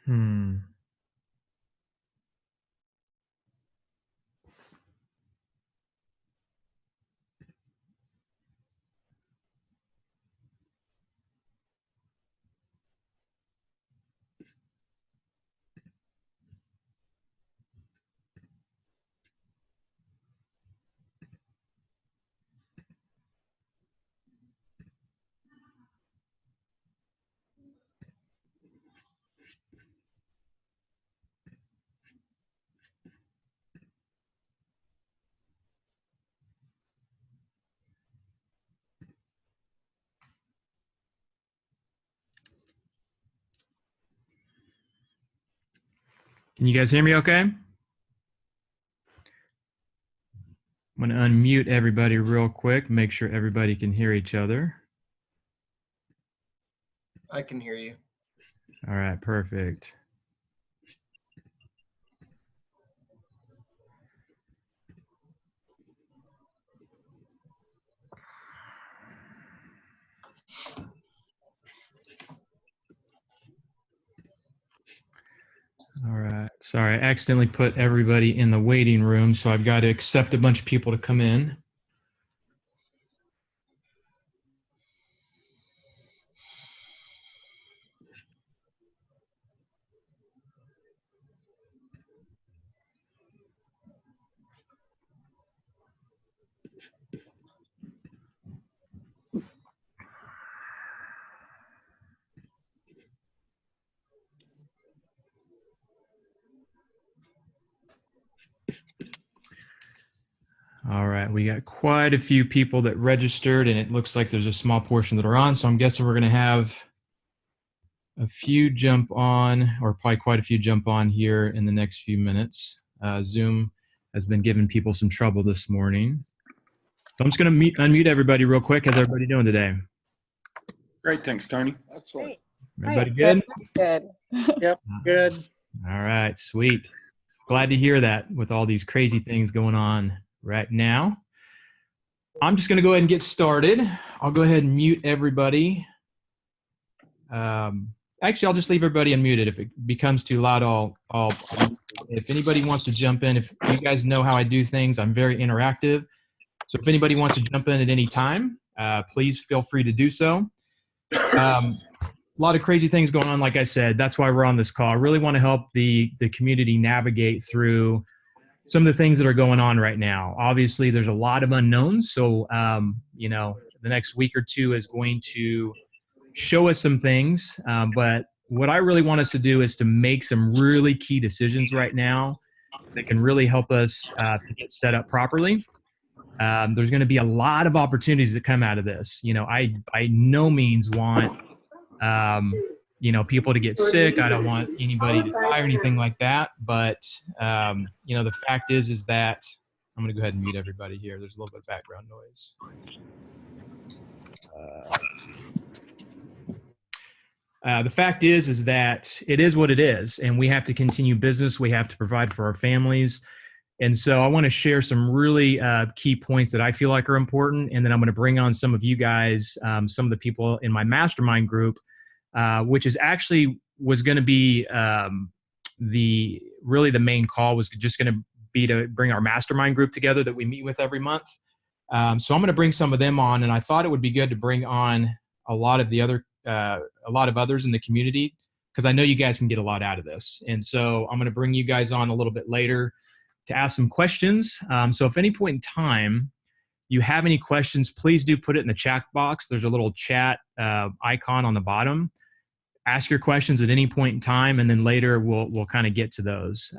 Hmm. Can you guys hear me okay? I'm going to unmute everybody real quick, make sure everybody can hear each other. I can hear you. All right, perfect. All right. Sorry, I accidentally put everybody in the waiting room, so I've got to accept a bunch of people to come in. All right, we got quite a few people that registered, and it looks like there's a small portion that are on, so I'm guessing we're going to have a few jump on, or probably quite a few jump on here in the next few minutes. Zoom has been giving people some trouble this morning. So I'm just going to unmute everybody real quick. How's everybody doing today? Great, thanks, Tony. Great. Everybody good? Good. Yep, good. All right, sweet. Glad to hear that with all these crazy things going on right now. I'm just going to go ahead and get started. I'll go ahead and mute everybody. Actually, I'll just leave everybody unmuted. If it becomes too loud, if anybody wants to jump in, if you guys know how I do things, I'm very interactive. So if anybody wants to jump in at any time, please feel free to do so. A lot of crazy things going on, like I said. That's why we're on this call. I really want to help the community navigate through some of the things that are going on right now. Obviously, there's a lot of unknowns. So, you know, the next week or two is going to show us some things. But what I really want us to do is to make some really key decisions right now that can really help us to get set up properly. There's going to be a lot of opportunities that come out of this. You know, I by no means want, you know, people to get sick. I don't want anybody to die or anything like that. But, you know, the fact is that I'm going to go ahead and mute everybody here. There's a little bit of background noise. The fact is that it is what it is, and we have to continue business. We have to provide for our families. And so I want to share some really key points that I feel like are important. And then I'm going to bring on some of you guys, some of the people in my mastermind group, which is actually was going to be the main call was just going to be to bring our mastermind group together that we meet with every month. So I'm going to bring some of them on, and I thought it would be good to bring on a lot of others in the community, because I know you guys can get a lot out of this. And so I'm going to bring you guys on a little bit later to ask some questions. So if any point in time you have any questions, please do put it in the chat box. There's a little chat icon on the bottom. Ask your questions at any point in time, and then later we'll kind of get to those.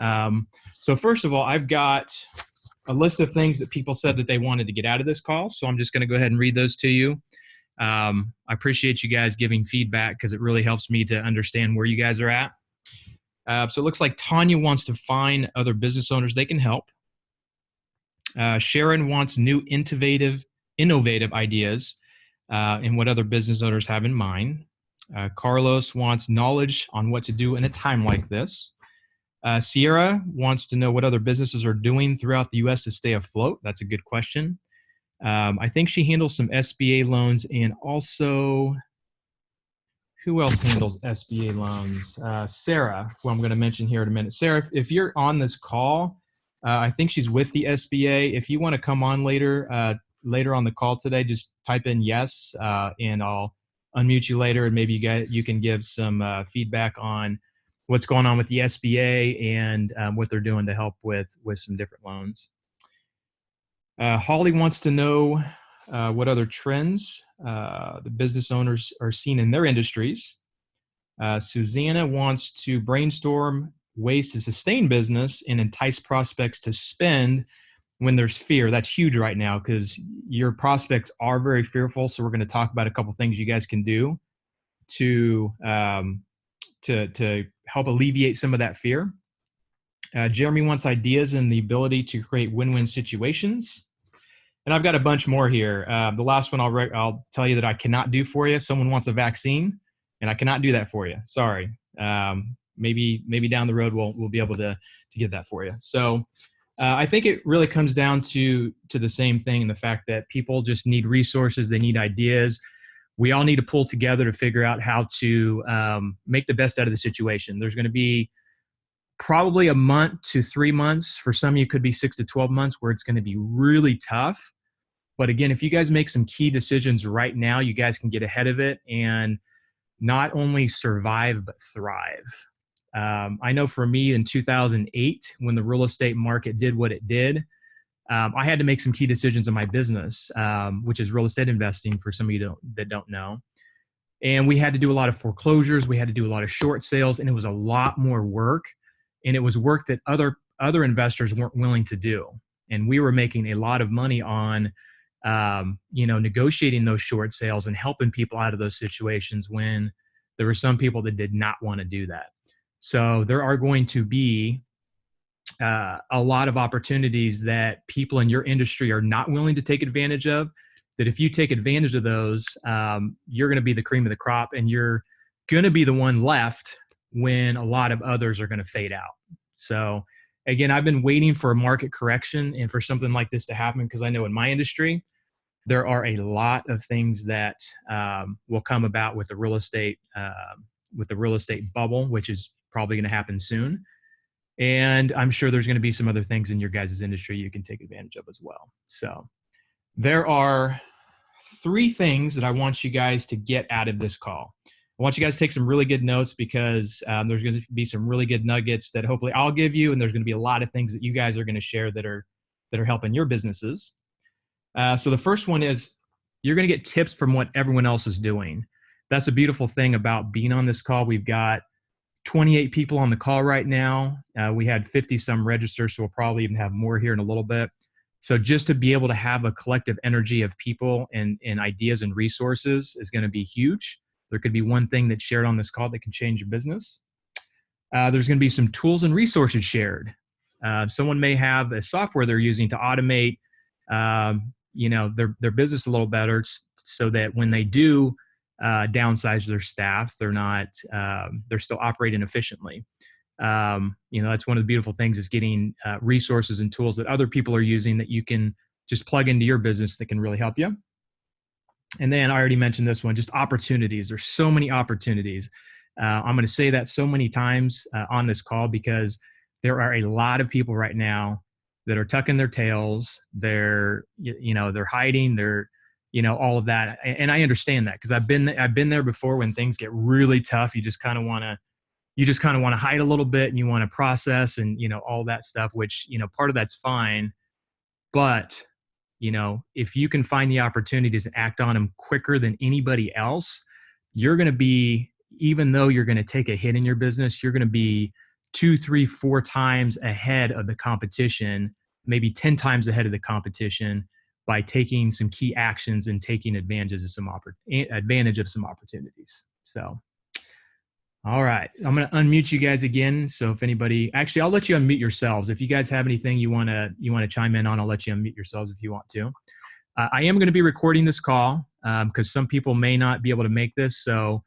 So first of all, I've got a list of things that people said that they wanted to get out of this call. So I'm just going to go ahead and read those to you. I appreciate you guys giving feedback, because it really helps me to understand where you guys are at. So it looks like Tanya wants to find other business owners they can help. Sharon wants new innovative ideas and what other business owners have in mind. Carlos wants knowledge on what to do in a time like this. Sierra wants to know what other businesses are doing throughout the U.S. to stay afloat. That's a good question. I think she handles some SBA loans, and also, who else handles SBA loans? Sarah, who I'm going to mention here in a minute. Sarah, if you're on this call, I think she's with the SBA. If you want to come on later on the call today, just type in yes, and I'll unmute you later, and maybe you can give some feedback on what's going on with the SBA and what they're doing to help with some different loans. Holly wants to know what other trends the business owners are seeing in their industries. Susanna wants to brainstorm ways to sustain business and entice prospects to spend when there's fear. That's huge right now because your prospects are very fearful. So we're going to talk about a couple things you guys can do to help alleviate some of that fear. Jeremy wants ideas and the ability to create win-win situations. And I've got a bunch more here. The last one I'll tell you that I cannot do for you. Someone wants a vaccine, and I cannot do that for you. Sorry. Maybe down the road we'll be able to get that for you. So I think it really comes down to the same thing, and the fact that people just need resources. They need ideas. We all need to pull together to figure out how to make the best out of the situation. There's going to be probably a month to 3 months. For some of you, could be 6 to 12 months where it's going to be really tough. But again, if you guys make some key decisions right now, you guys can get ahead of it and not only survive, but thrive. I know for me in 2008, when the real estate market did what it did, I had to make some key decisions in my business, which is real estate investing for some of you that don't know. And we had to do a lot of foreclosures. We had to do a lot of short sales, and it was a lot more work. And it was work that other investors weren't willing to do. And we were making a lot of money on negotiating those short sales and helping people out of those situations when there were some people that did not want to do that. So there are going to be a lot of opportunities that people in your industry are not willing to take advantage of, that if you take advantage of those, you're going to be the cream of the crop, and you're going to be the one left when a lot of others are going to fade out. So again, I've been waiting for a market correction and for something like this to happen, because I know in my industry, there are a lot of things that will come about with the real estate bubble, which is probably going to happen soon. And I'm sure there's going to be some other things in your guys' industry you can take advantage of as well. So there are 3 things that I want you guys to get out of this call. I want you guys to take some really good notes, because there's going to be some really good nuggets that hopefully I'll give you, and there's going to be a lot of things that you guys are going to share that are helping your businesses. So the first one is, you're going to get tips from what everyone else is doing. That's a beautiful thing about being on this call. We've got 28 people on the call right now. We had 50 some register, so we'll probably even have more here in a little bit. So just to be able to have a collective energy of people and ideas and resources is going to be huge. There could be one thing that's shared on this call that can change your business. There's going to be some tools and resources shared. Someone may have a software they're using to automate their business a little better, so that when they do downsize their staff, they're still operating efficiently. That's one of the beautiful things, is getting resources and tools that other people are using that you can just plug into your business that can really help you. And then I already mentioned this one, just opportunities. There's so many opportunities. I'm going to say that so many times on this call, because there are a lot of people right now that are tucking their tails. They're hiding. They're, all of that. And I understand that, because I've been there before. When things get really tough, you just kind of want to hide a little bit, and you want to process and, all that stuff, which, part of that's fine. But, if you can find the opportunities and act on them quicker than anybody else, you're going to be, even though you're going to take a hit in your business, you're going to be 2, 3, 4 times ahead of the competition, maybe 10 times ahead of the competition, by taking some key actions and taking advantage of some opportunities. So, all right, I'm going to unmute you guys again. So if anybody, actually, I'll let you unmute yourselves. If you guys have anything you want to chime in on, I'll let you unmute yourselves if you want to. I am going to be recording this call because some people may not be able to make this. So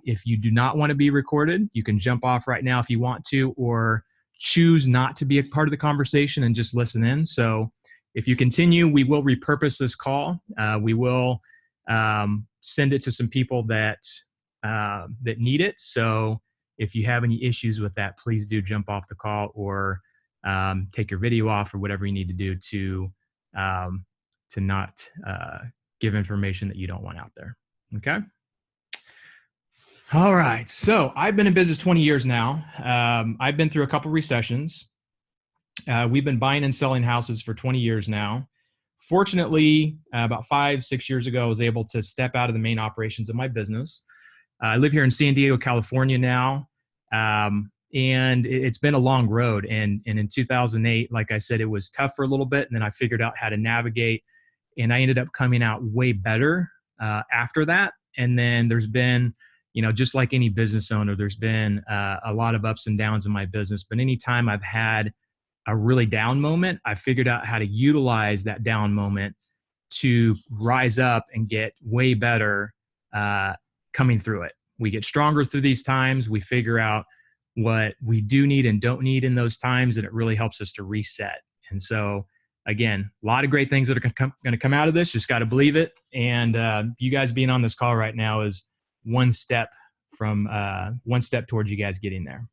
if you do not want to be recorded, you can jump off right now if you want to, or choose not to be a part of the conversation and just listen in. So if you continue, we will repurpose this call. We will send it to some people that that need it. So if you have any issues with that, please do jump off the call or take your video off or whatever you need to do um, to not give information that you don't want out there. Okay. All right. So I've been in business 20 years now. I've been through a couple recessions. We've been buying and selling houses for 20 years now. Fortunately, about 5-6 years ago, I was able to step out of the main operations of my business. I live here in San Diego, California now. And it's been a long road. And in 2008, like I said, it was tough for a little bit. And then I figured out how to navigate. And I ended up coming out way better after that. And then there's been, just like any business owner, there's been a lot of ups and downs in my business. But anytime I've had a really down moment, I figured out how to utilize that down moment to rise up and get way better coming through it. We get stronger through these times. We figure out what we do need and don't need in those times, and it really helps us to reset. And so, again, a lot of great things that are going to come out of this. Just got to believe it. And you guys being on this call right now is one step towards you guys getting there.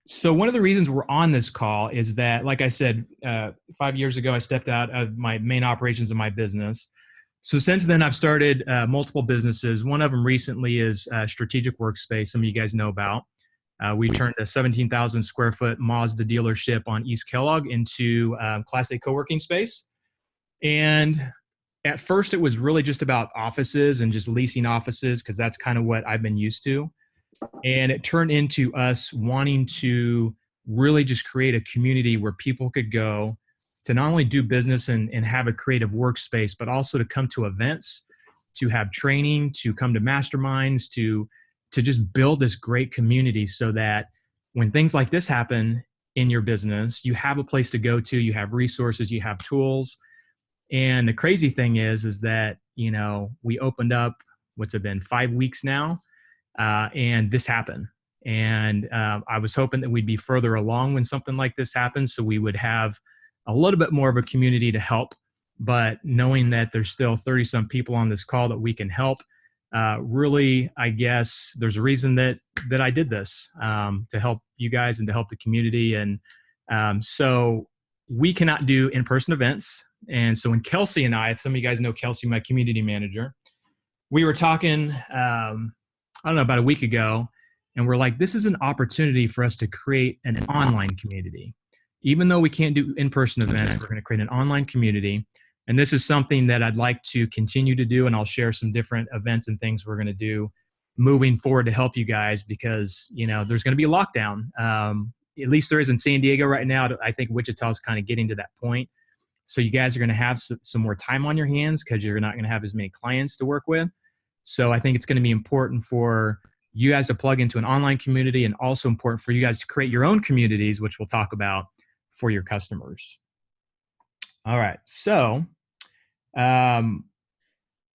So one of the reasons we're on this call is that, like I said, 5 years ago, I stepped out of my main operations of my business. So since then, I've started multiple businesses. One of them recently is Strategic Workspace. Some of you guys know about. We turned a 17,000 square foot Mazda dealership on East Kellogg into Class A co-working space. And at first, it was really just about offices and just leasing offices, because that's kind of what I've been used to. And it turned into us wanting to really just create a community where people could go to not only do business and have a creative workspace, but also to come to events, to have training, to come to masterminds, to just build this great community so that when things like this happen in your business, you have a place to go to, you have resources, you have tools. And the crazy thing is that, we opened up, what's it been, 5 weeks now? And this happened. And I was hoping that we'd be further along when something like this happens, so we would have a little bit more of a community to help. But knowing that there's still 30-some people on this call that we can help, really, I guess there's a reason that I did this, to help you guys and to help the community. And so we cannot do in-person events. And so when Kelsey and I, if some of you guys know Kelsey, my community manager, we were talking, I don't know, about a week ago, and we're like, this is an opportunity for us to create an online community. Even though we can't do in-person events, we're going to create an online community. And this is something that I'd like to continue to do, and I'll share some different events and things we're going to do moving forward to help you guys, because, there's going to be a lockdown. At least there is in San Diego right now. I think Wichita is kind of getting to that point. So you guys are going to have some more time on your hands because you're not going to have as many clients to work with. So I think it's going to be important for you guys to plug into an online community, and also important for you guys to create your own communities, which we'll talk about, for your customers. All right. So, I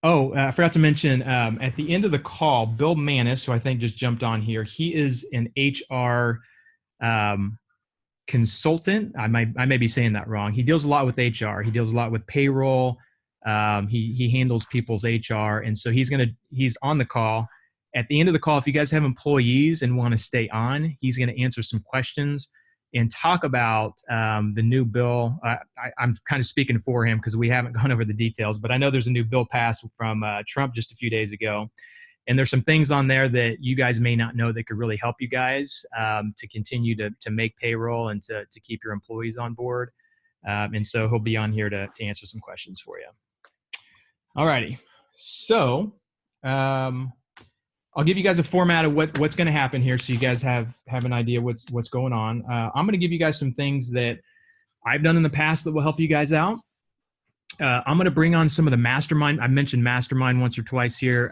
forgot to mention, at the end of the call, Bill Manis, who I think just jumped on here, he is an HR consultant. I may be saying that wrong. He deals a lot with HR. He deals a lot with payroll. He handles people's HR. And so he's on the call. At the end of the call, if you guys have employees and want to stay on, he's going to answer some questions and talk about the new bill. I'm kind of speaking for him because we haven't gone over the details, but I know there's a new bill passed from Trump just a few days ago. And there's some things on there that you guys may not know that could really help you guys to continue to make payroll and to keep your employees on board. And so he'll be on here to answer some questions for you. All righty. So I'll give you guys a format of what's going to happen here, so you guys have an idea what's going on. I'm going to give you guys some things that I've done in the past that will help you guys out. I'm going to bring on some of the mastermind. I mentioned mastermind once or twice here.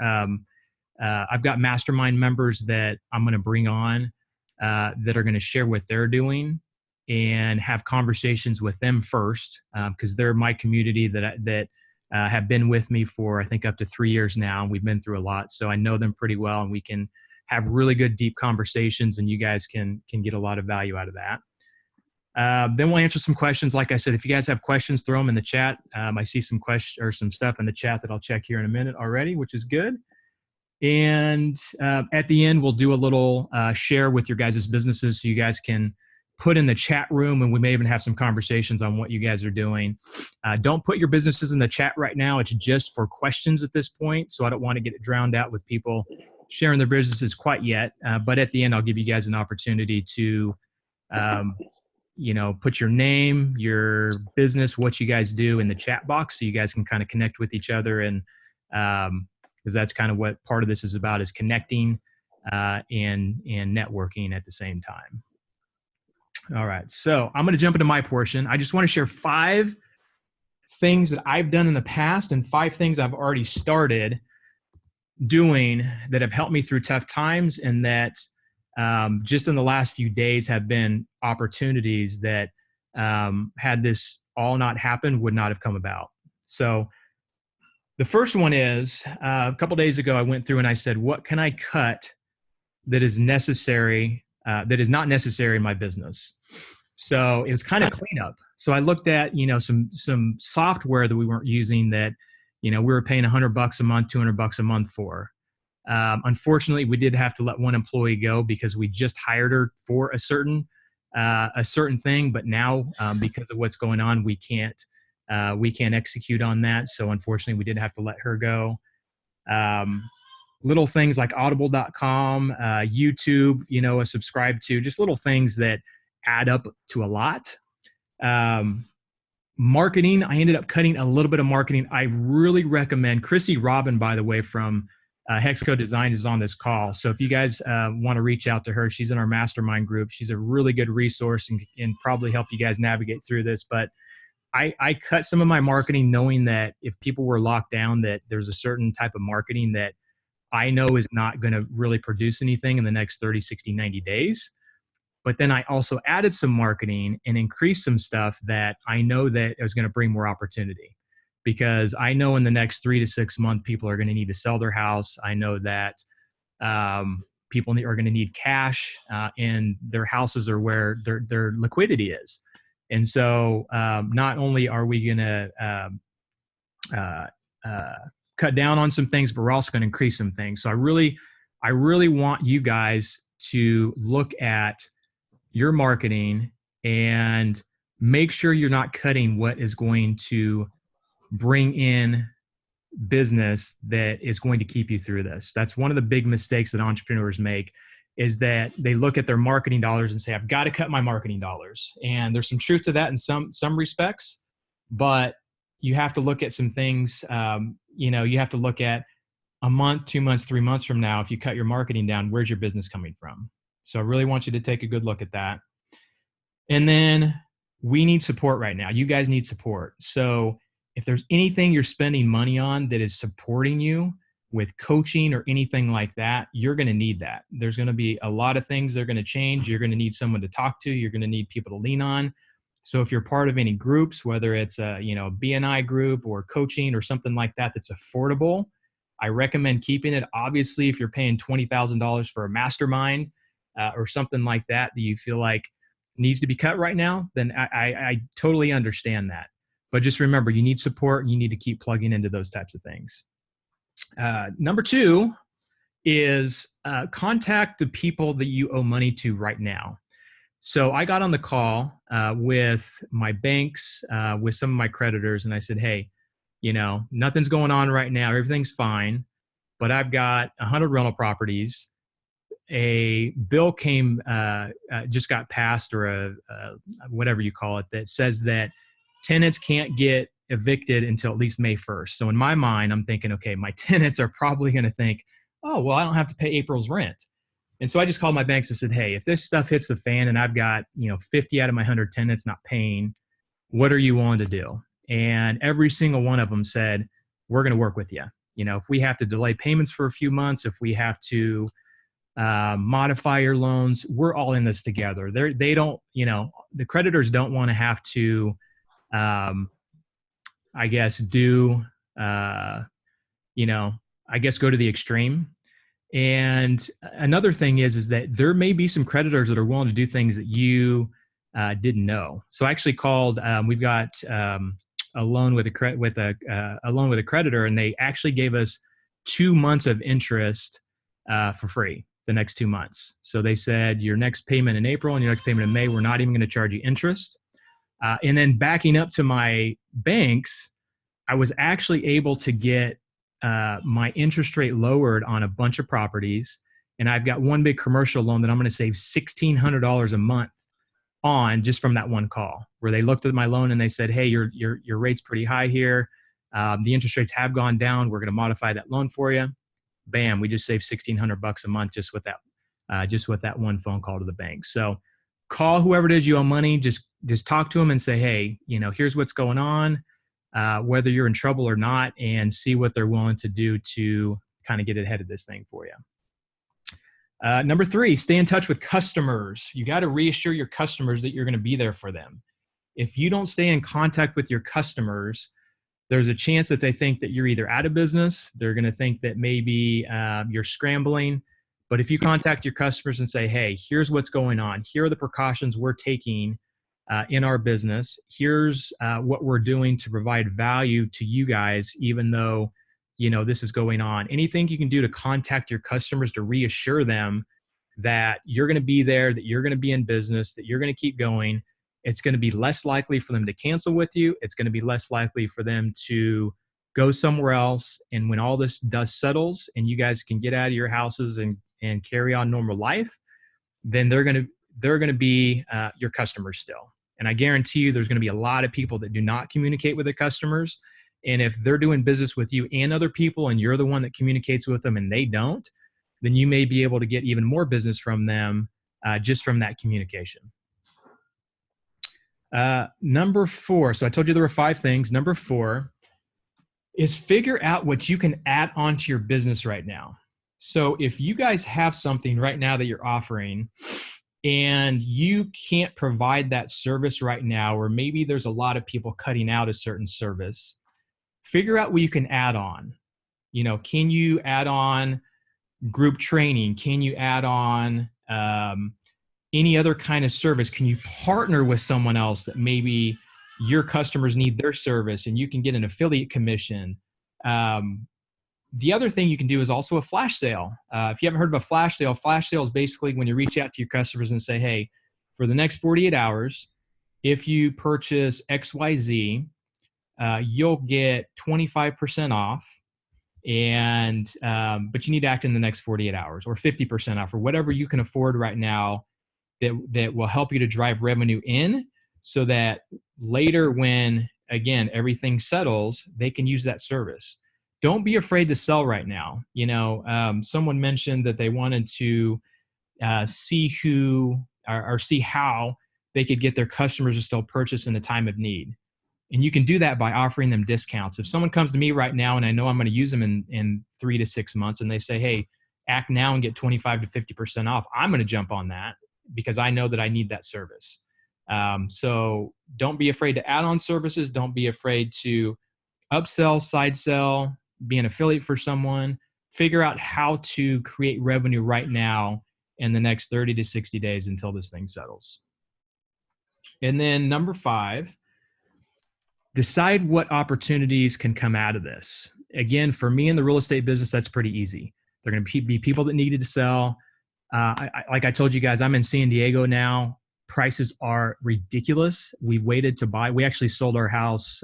I've got mastermind members that I'm going to bring on that are going to share what they're doing and have conversations with them first, because they're my community that have been with me for, I think, up to 3 years now. We've been through a lot, so I know them pretty well, and we can have really good, deep conversations, and you guys can get a lot of value out of that. Then we'll answer some questions. Like I said, if you guys have questions, throw them in the chat. I see some questions or some stuff in the chat that I'll check here in a minute already, which is good. And at the end, we'll do a little share with your guys' businesses so you guys can put in the chat room, and we may even have some conversations on what you guys are doing. Don't put your businesses in the chat right now. It's just for questions at this point, so I don't want to get it drowned out with people sharing their businesses quite yet. But at the end, I'll give you guys an opportunity to um, put your name, your business, what you guys do in the chat box so you guys can kind of connect with each other. And because that's kind of what part of this is about, is connecting and networking at the same time. All right. So I'm going to jump into my portion. I just want to share 5 things that I've done in the past and 5 things I've already started doing that have helped me through tough times, and that just in the last few days have been opportunities that had this all not happened would not have come about. So the first one is a couple days ago, I went through and I said, what can I cut that is necessary, that is not necessary in my business? So it was kind of cleanup. So I looked at, some software that we weren't using that, we were paying $100 a month, $200 a month for. Unfortunately, we did have to let one employee go because we just hired her for a certain thing. But now, because of what's going on, we can't execute on that. So unfortunately, we did have to let her go. Little things like audible.com, YouTube, subscribe to, just little things that add up to a lot. Marketing, I ended up cutting a little bit of marketing. I really recommend Chrissy Robin, by the way, from Hexco Design, is on this call. So if you guys want to reach out to her, she's in our mastermind group. She's a really good resource and probably help you guys navigate through this. But I cut some of my marketing knowing that if people were locked down, that there's a certain type of marketing that I know is not going to really produce anything in the next 30, 60, 90 days. But then I also added some marketing and increased some stuff that I know that is going to bring more opportunity, because I know in the next 3 to 6 months, people are going to need to sell their house. I know that people are going to need cash, and their houses are where their liquidity is. And so not only are we going to cut down on some things, but we're also going to increase some things. So I really want you guys to look at your marketing and make sure you're not cutting what is going to bring in business that is going to keep you through this. That's one of the big mistakes that entrepreneurs make, is that they look at their marketing dollars and say, I've got to cut my marketing dollars. And there's some truth to that in some respects, but you have to look at some things. You have to look at a month, 2 months, 3 months from now. If you cut your marketing down, where's your business coming from? So I really want you to take a good look at that. And then we need support right now. You guys need support. So if there's anything you're spending money on that is supporting you with coaching or anything like that, you're going to need that. There's going to be a lot of things that are going to change. You're going to need someone to talk to. You're going to need people to lean on. So if you're part of any groups, whether it's a BNI group or coaching or something like that that's affordable, I recommend keeping it. Obviously, if you're paying $20,000 for a mastermind or something like that you feel like needs to be cut right now, then I totally understand that. But just remember, you need support and you need to keep plugging into those types of things. Number 2 is contact the people that you owe money to right now. So I got on the call with my banks, with some of my creditors, and I said, hey, nothing's going on right now. Everything's fine, but I've got 100 rental properties. A bill just got passed, or whatever you call it, that says that tenants can't get evicted until at least May 1st. So in my mind, I'm thinking, okay, my tenants are probably going to think, oh, well, I don't have to pay April's rent. And so I just called my banks and said, hey, if this stuff hits the fan and I've got 50 out of my 100 tenants not paying, what are you willing to do? And every single one of them said, we're going to work with you. If we have to delay payments for a few months, if we have to modify your loans, we're all in this together. They don't, the creditors don't want to have to, I guess, go to the extreme. And another thing is that there may be some creditors that are willing to do things that you didn't know. So I actually called. We've got a loan with a creditor, and they actually gave us 2 months of interest for free the next 2 months. So they said your next payment in April and your next payment in May, we're not even going to charge you interest. And then backing up to my banks, I was actually able to get my interest rate lowered on a bunch of properties. And I've got one big commercial loan that I'm going to save $1,600 a month on just from that one call, where they looked at my loan and they said, "Hey, your rate's pretty high here. The interest rates have gone down. We're going to modify that loan for you." Bam, we just saved $1,600 a month just with that one phone call to the bank. So call whoever it is you owe money. Just talk to them and say, "Hey, here's what's going on, whether you're in trouble or not," and see what they're willing to do to kind of get ahead of this thing for you. Number 3, stay in touch with customers. You got to reassure your customers that you're going to be there for them. If you don't stay in contact with your customers, there's a chance that they think that you're either out of business, they're going to think that maybe you're scrambling. But if you contact your customers and say, "Hey, here's what's going on. Here are the precautions we're taking in our business. Here's what we're doing to provide value to you guys, even though this is going on." Anything you can do to contact your customers to reassure them that you're going to be there, that you're going to be in business, that you're going to keep going. It's going to be less likely for them to cancel with you. It's going to be less likely for them to go somewhere else. And when all this dust settles and you guys can get out of your houses and carry on normal life, then they're going to be your customers still. And I guarantee you there's going to be a lot of people that do not communicate with their customers. And if they're doing business with you and other people and you're the one that communicates with them and they don't, then you may be able to get even more business from them just from that communication. Number 4. So I told you there were 5 things. Number 4 is figure out what you can add onto your business right now. So if you guys have something right now that you're offering and you can't provide that service right now, or maybe there's a lot of people cutting out a certain service, figure out what you can add on. Can you add on group training? Can you add on any other kind of service? Can you partner with someone else that maybe your customers need their service and you can get an affiliate commission? The other thing you can do is also a flash sale. If you haven't heard of a flash sale is basically when you reach out to your customers and say, "Hey, for the next 48 hours, if you purchase XYZ, you'll get 25% off. And but you need to act in the next 48 hours or 50% off or whatever you can afford right now that will help you to drive revenue in, so that later when, again, everything settles, they can use that service." Don't be afraid to sell right now. Someone mentioned that they wanted to see who or see how they could get their customers to still purchase in a time of need. And you can do that by offering them discounts. If someone comes to me right now and I know I'm going to use them in 3 to 6 months and they say, "Hey, act now and get 25 to 50% off," I'm going to jump on that because I know that I need that service. So don't be afraid to add on services. Don't be afraid to upsell, side sell, be an affiliate for someone. Figure out how to create revenue right now in the next 30 to 60 days until this thing settles. And then number 5, decide what opportunities can come out of this. Again, for me in the real estate business, that's pretty easy. They're going to be people that needed to sell. Like I told you guys, I'm in San Diego now. Prices are ridiculous. We waited to buy. We actually sold our house.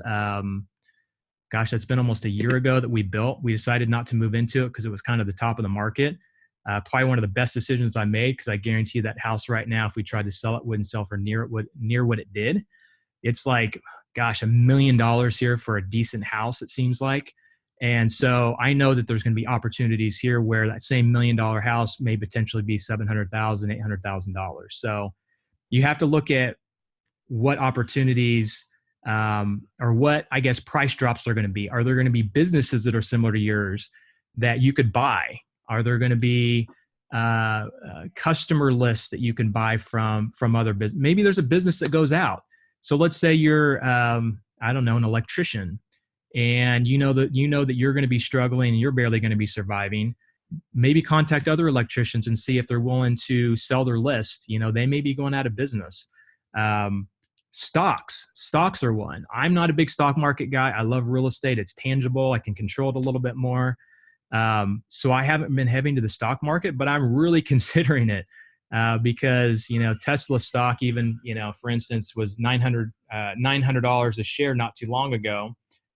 That's been almost a year ago that we built. We decided not to move into it because it was kind of the top of the market. Probably one of the best decisions I made, because I guarantee you that house right now, if we tried to sell it, wouldn't sell for near what it did. It's like, $1 million here for a decent house, it seems like. And so I know that there's going to be opportunities here where that same $1 million house may potentially be $700,000, $800,000. So you have to look at what opportunities or what, I guess, price drops are going to be. Are there going to be businesses that are similar to yours that you could buy? Are there going to be customer lists that you can buy from other business? Maybe there's a business that goes out. So let's say you're, an electrician, and you know that you're going to be struggling and you're barely going to be surviving. Maybe contact other electricians and see if they're willing to sell their list. They may be going out of business. Stocks are one. I'm not a big stock market guy. I love real estate. It's tangible. I can control it a little bit more. So I haven't been heading to the stock market, but I'm really considering it because, Tesla stock, even, for instance, was $900 a share not too long ago,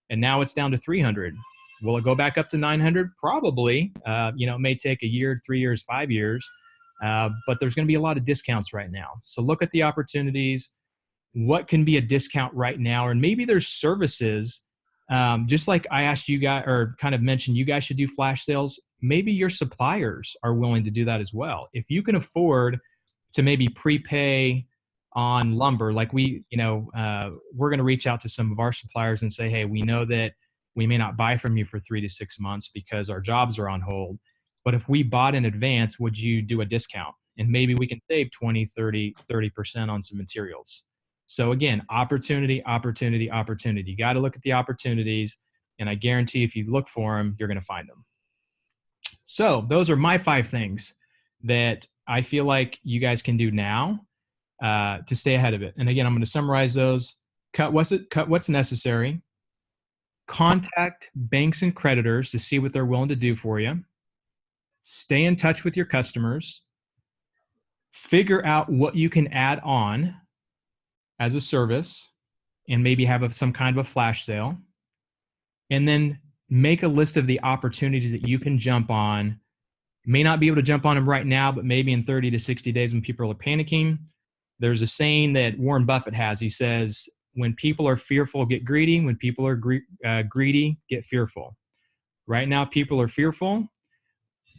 and now it's down to 300. Will it go back up to 900? Probably. It may take a year, 3 years, 5 years, but there's going to be a lot of discounts right now. So look at the opportunities. What can be a discount right now? And maybe there's services, just like I asked you guys, or kind of mentioned you guys should do flash sales. Maybe your suppliers are willing to do that as well. If you can afford to maybe prepay on lumber, like we're going to reach out to some of our suppliers and say, hey, we know that we may not buy from you for 3 to 6 months because our jobs are on hold. But if we bought in advance, would you do a discount? And maybe we can save 20, 30% on some materials. So again, opportunity, opportunity, opportunity. You got to look at the opportunities, and I guarantee if you look for them, you're going to find them. So those are my 5 things that I feel like you guys can do now to stay ahead of it. And again, I'm going to summarize those. Cut what's necessary. Contact banks and creditors to see what they're willing to do for you. Stay in touch with your customers. Figure out what you can add on as a service and maybe have some kind of a flash sale. And then make a list of the opportunities that you can jump on. You may not be able to jump on them right now, but maybe in 30 to 60 days when people are panicking. There's a saying that Warren Buffett has. He says, when people are fearful, get greedy. When people are greedy, get fearful. Right now, people are fearful.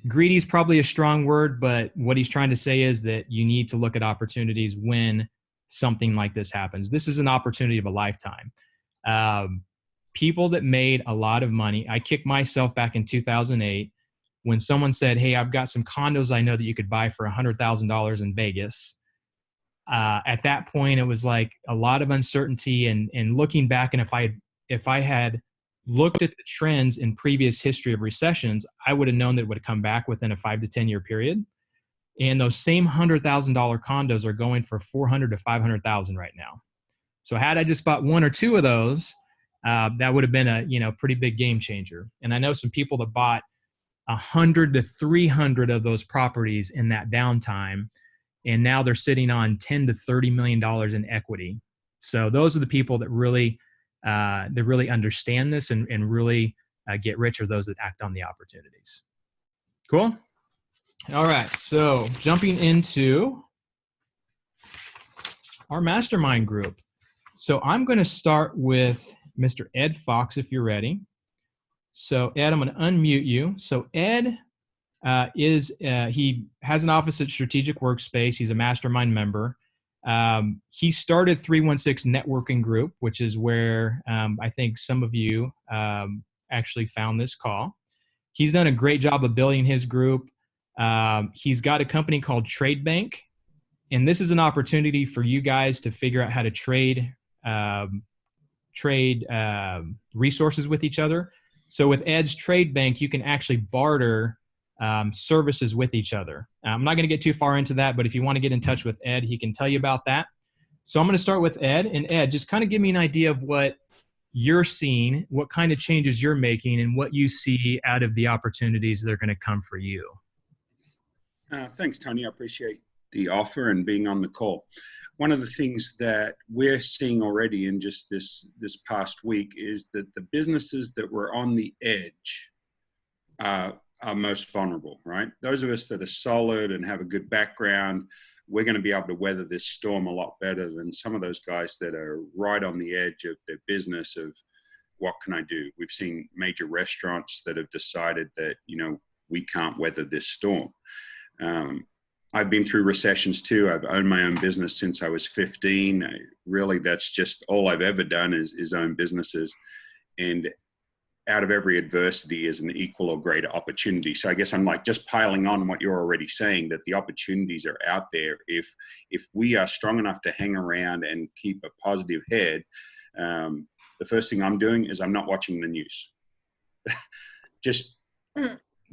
Greedy is probably a strong word, but what he's trying to say is that you need to look at opportunities when something like this happens. This is an opportunity of a lifetime. People that made a lot of money, I kicked myself back in 2008 when someone said, hey, I've got some condos I know that you could buy for $100,000 in Vegas. At that point, it was like a lot of uncertainty, and looking back, and if I had looked at the trends in previous history of recessions, I would have known that it would come back within a 5 to 10 year period. And those same $100,000 condos are going for $400,000 to $500,000 right now. So had I just bought 1 or 2 of those, that would have been a pretty big game changer. And I know some people that bought 100 to 300 of those properties in that downtime, and now they're sitting on $10 to $30 million in equity. So those are the people that really understand this and really get rich, are those that act on the opportunities. Cool. All right. So jumping into our mastermind group. So I'm going to start with Mr. Ed Fox, if you're ready. So Ed, I'm going to unmute you. So Ed he has an office at Strategic Workspace. He's a mastermind member. He started 316 Networking Group, which is where I think some of you actually found this call. He's done a great job of building his group. He's got a company called Trade Bank, and this is an opportunity for you guys to figure out how to trade resources with each other. So with Ed's Trade Bank, you can actually barter services with each other. I'm not going to get too far into that, but if you want to get in touch with Ed, he can tell you about that. So I'm going to start with Ed. And Ed, just kind of give me an idea of what you're seeing, what kind of changes you're making, and what you see out of the opportunities that are going to come for you. Thanks, Tony. I appreciate the offer and being on the call. One of the things that we're seeing already in just this past week is that the businesses that were on the edge are most vulnerable, right? Those of us that are solid and have a good background, we're going to be able to weather this storm a lot better than some of those guys that are right on the edge of their business of what can I do? We've seen major restaurants that have decided that, we can't weather this storm. I've been through recessions too. I've owned my own business since I was 15. Really, that's just all I've ever done is own businesses. And out of every adversity is an equal or greater opportunity. So I guess I'm like just piling on what you're already saying, that the opportunities are out there. If we are strong enough to hang around and keep a positive head, the first thing I'm doing is I'm not watching the news. Just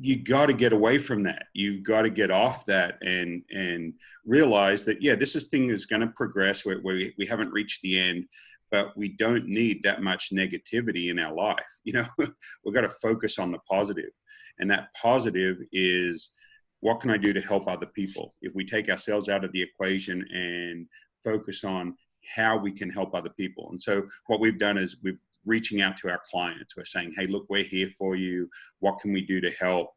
you got to get away from that. You've got to get off that and realize that, yeah, this thing is going to progress. We haven't reached the end, but we don't need that much negativity in our life. We've got to focus on the positive. And that positive is, what can I do to help other people? If we take ourselves out of the equation and focus on how we can help other people. And so what we've done is we're reaching out to our clients. We're saying, hey, look, we're here for you. What can we do to help?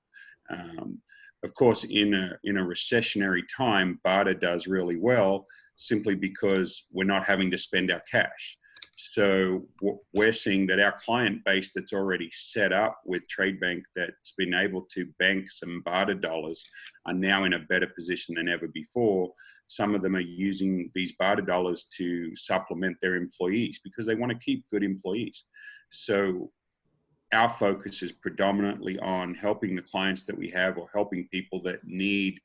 Of course, in a recessionary time, barter does really well, simply because we're not having to spend our cash. So we're seeing that our client base that's already set up with Trade Bank, that's been able to bank some barter dollars, are now in a better position than ever before. Some of them are using these barter dollars to supplement their employees because they want to keep good employees. So our focus is predominantly on helping the clients that we have, or helping people that need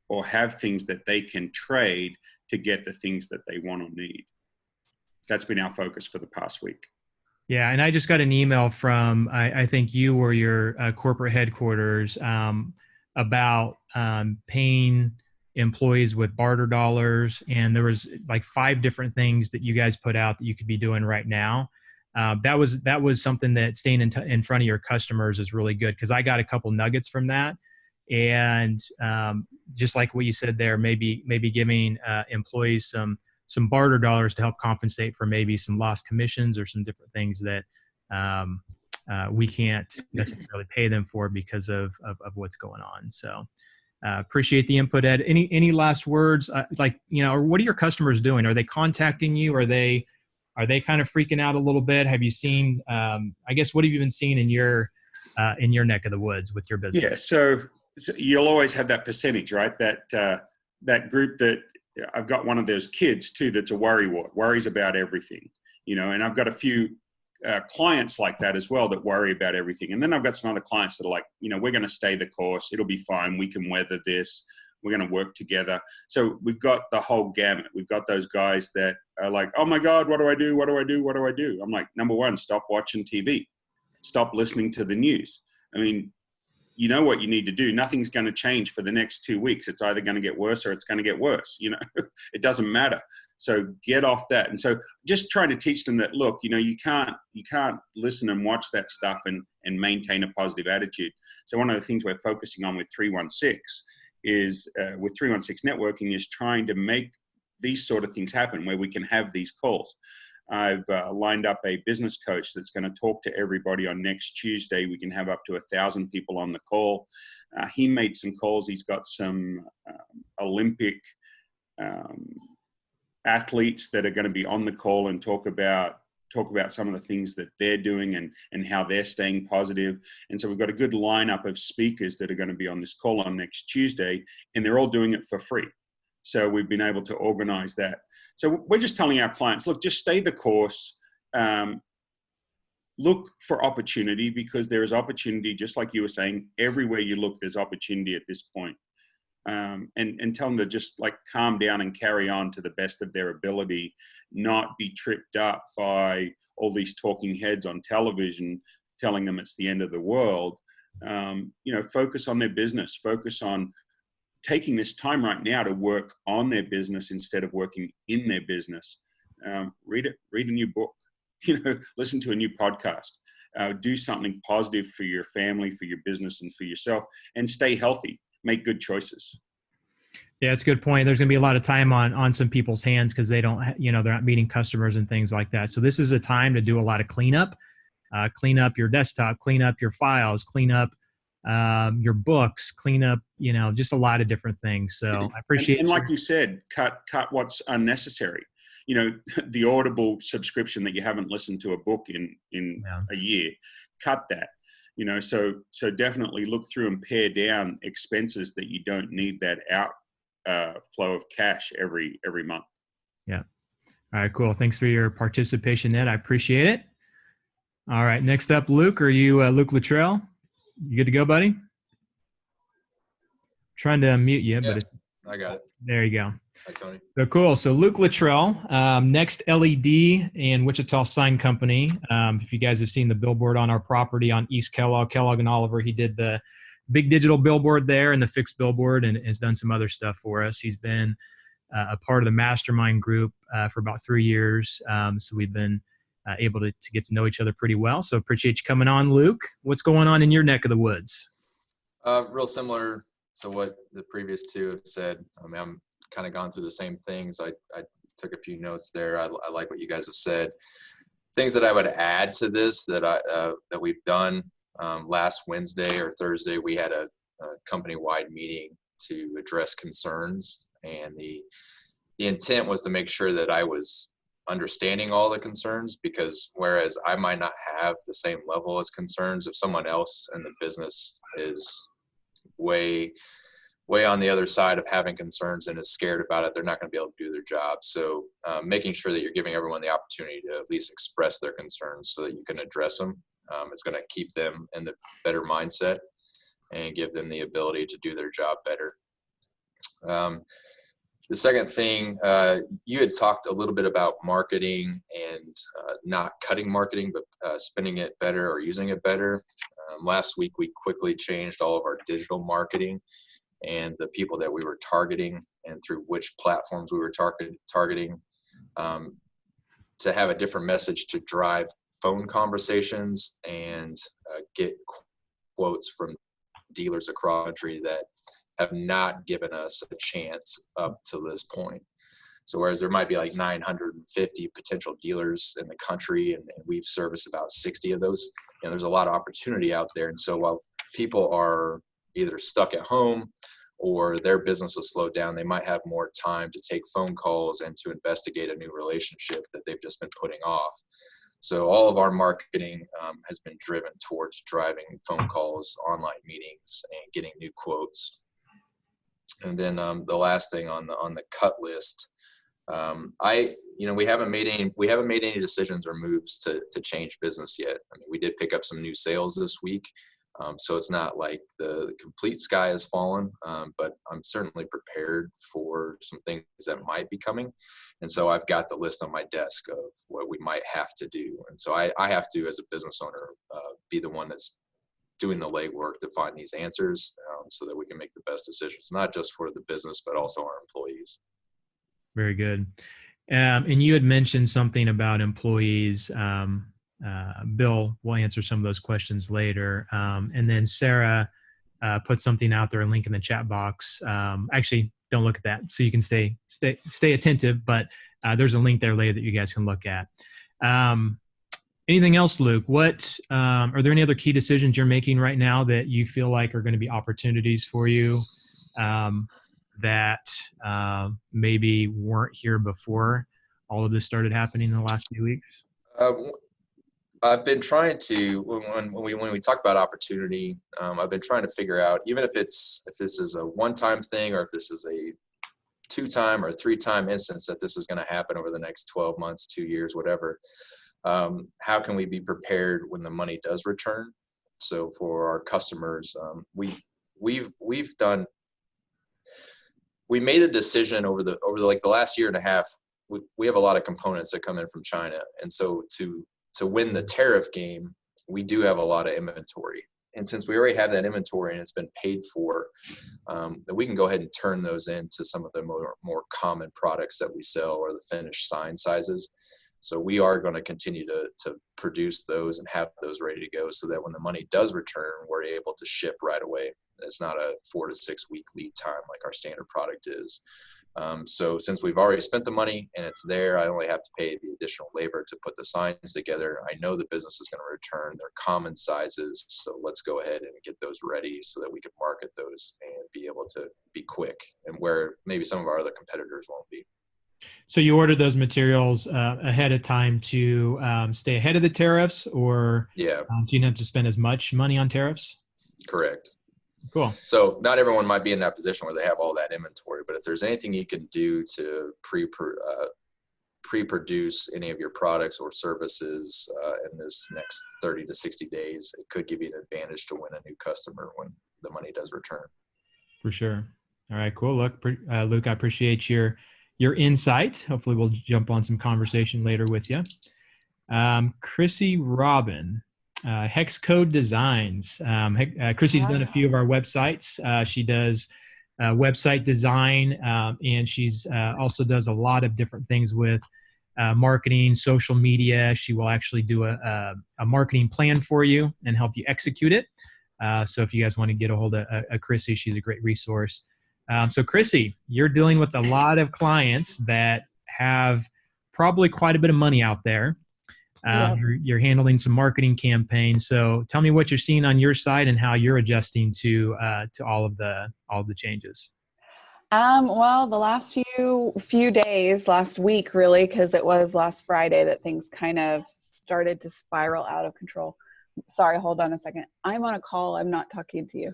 or have things that they can trade to get the things that they want or need. That's been our focus for the past week. Yeah, and I just got an email from, I think you or your corporate headquarters, about paying employees with barter dollars. And there was like 5 different things that you guys put out that you could be doing right now. That was something that staying in front of your customers is really good, because I got a couple nuggets from that. And just like what you said there, maybe giving employees some barter dollars to help compensate for maybe some lost commissions or some different things that we can't necessarily pay them for because of what's going on. So appreciate the input, Ed. Any last words? Or what are your customers doing? Are they contacting you? Are they kind of freaking out a little bit? Have you seen, I guess, what have you been seeing in your neck of the woods with your business? Yeah. So you'll always have that percentage, right? That group that, I've got one of those kids too that's a worrywart, worries about everything, and I've got a few clients like that as well that worry about everything. And then I've got some other clients that are like, we're going to stay the course. It'll be fine. We can weather this. We're going to work together. So we've got the whole gamut. We've got those guys that are like, oh my God, what do I do? What do I do? What do I do? I'm like, number one, stop watching TV. Stop listening to the news. I mean, you know what you need to do. Nothing's going to change for the next 2 weeks. It's either going to get worse or it's going to get worse. It doesn't matter. So get off that. And so just trying to teach them that, look, you can't listen and watch that stuff and maintain a positive attitude. So one of the things we're focusing on with 316 is with 316 networking is trying to make these sort of things happen where we can have these calls. I've lined up a business coach that's going to talk to everybody on next Tuesday. We can have up to 1,000 people on the call. He made some calls. He's got some Olympic athletes that are going to be on the call and talk about some of the things that they're doing and how they're staying positive. And so we've got a good lineup of speakers that are going to be on this call on next Tuesday, and they're all doing it for free. So we've been able to organize that. So we're just telling our clients, look, just stay the course. Look for opportunity, because there is opportunity, just like you were saying, everywhere you look, there's opportunity at this point. And tell them to just like calm down and carry on to the best of their ability, not be tripped up by all these talking heads on television telling them it's the end of the world. Focus on their business, focus on taking this time right now to work on their business instead of working in their business. Read a new book, listen to a new podcast, do something positive for your family, for your business, and for yourself, and stay healthy. Make good choices. Yeah, it's a good point. There's going to be a lot of time on some people's hands because they don't, they're not meeting customers and things like that. So this is a time to do a lot of cleanup. Clean up your desktop, clean up your files, clean up your books, clean up, just a lot of different things. So I appreciate and like you said, cut what's unnecessary. The Audible subscription that you haven't listened to a book in a year, cut that. So definitely look through and pare down expenses that you don't need that outflow of cash every month. Yeah. All right, cool. Thanks for your participation, Ed. I appreciate it. All right, next up, Luke. Are you Luke Luttrell? You good to go, buddy? Trying to unmute you, but I got it. There you go. Hi, Tony. So cool. So Luke Luttrell, Next LED and Wichita Sign Company. If you guys have seen the billboard on our property on East Kellogg and Oliver, he did the big digital billboard there and the fixed billboard, and has done some other stuff for us. He's been a part of the mastermind group for about 3 years. So we've been able to get to know each other pretty well. So appreciate you coming on, Luke. What's going on in your neck of the woods? Real similar to what the previous two have said. I mean, I'm kind of gone through the same things. I took a few notes there. I like what you guys have said. Things that I would add to this that we've done. Last Wednesday or Thursday, we had a company-wide meeting to address concerns, and the intent was to make sure that I was understanding all the concerns, because whereas I might not have the same level as concerns, if someone else in the business is way on the other side of having concerns and is scared about it, they're not going to be able to do their job. So making sure that you're giving everyone the opportunity to at least express their concerns so that you can address them. It's going to keep them in the better mindset and give them the ability to do their job better. The second thing, you had talked a little bit about marketing and not cutting marketing, but spending it better or using it better. Last week, we quickly changed all of our digital marketing and the people that we were targeting and through which platforms we were targeting to have a different message to drive phone conversations and get quotes from dealers across the country that have not given us a chance up to this point. So whereas there might be like 950 potential dealers in the country, and we've serviced about 60 of those, there's a lot of opportunity out there. And so while people are either stuck at home or their business has slowed down, they might have more time to take phone calls and to investigate a new relationship that they've just been putting off. So all of our marketing has been driven towards driving phone calls, online meetings, and getting new quotes. And then the last thing on the cut list, we haven't made any decisions or moves to change business yet. I mean, we did pick up some new sales this week, so it's not like the complete sky has fallen, but I'm certainly prepared for some things that might be coming. And so I've got the list on my desk of what we might have to do. And so I have to, as a business owner, be the one that's doing the legwork to find these answers so that we can make the best decisions, not just for the business, but also our employees. Very good. And you had mentioned something about employees. Bill will answer some of those questions later. And then Sarah put something out there, a link in the chat box. Actually, don't look at that, so you can stay attentive. But there's a link there later that you guys can look at. Anything else, Luke? What are there any other key decisions you're making right now that you feel like are going to be opportunities for you that maybe weren't here before all of this started happening in the last few weeks? I've been trying to, when we talk about opportunity, I've been trying to figure out, even if this is a one-time thing or if this is a two-time or three-time instance that this is going to happen over the next 12 months, 2 years, whatever. How can we be prepared when the money does return? So for our customers, we made a decision over the last year and a half. We have a lot of components that come in from China, and so to win the tariff game, we do have a lot of inventory. And since we already have that inventory and it's been paid for, that we can go ahead and turn those into some of the more common products that we sell, or the finished sign sizes. So we are going to continue to produce those and have those ready to go, so that when the money does return, we're able to ship right away. It's not a 4 to 6 week lead time like our standard product is. So since we've already spent the money and it's there, I only have to pay the additional labor to put the signs together. I know the business is going to return. They're common sizes, so let's go ahead and get those ready so that we can market those and be able to be quick, and where maybe some of our other competitors won't be. So you ordered those materials ahead of time to stay ahead of the tariffs, or yeah, so you don't have to spend as much money on tariffs? Correct. Cool. So not everyone might be in that position where they have all that inventory, but if there's anything you can do to pre-produce any of your products or services in this next 30 to 60 days, it could give you an advantage to win a new customer when the money does return. For sure. All right, cool. Luke, I appreciate your insight. Hopefully we'll jump on some conversation later with you. Chrissy Robin. Hex Code Designs. Chrissy's done a few of our websites. She does website design, and she's also does a lot of different things with marketing, social media. She will actually do a marketing plan for you and help you execute it. So if you guys want to get a hold of Chrissy, she's a great resource. So Chrissy, you're dealing with a lot of clients that have probably quite a bit of money out there. Yep. You're handling some marketing campaigns. So tell me what you're seeing on your side and how you're adjusting to all of the changes. Well, the last few days, last week really, because it was last Friday that things kind of started to spiral out of control. Sorry, hold on a second. I'm on a call. I'm not talking to you.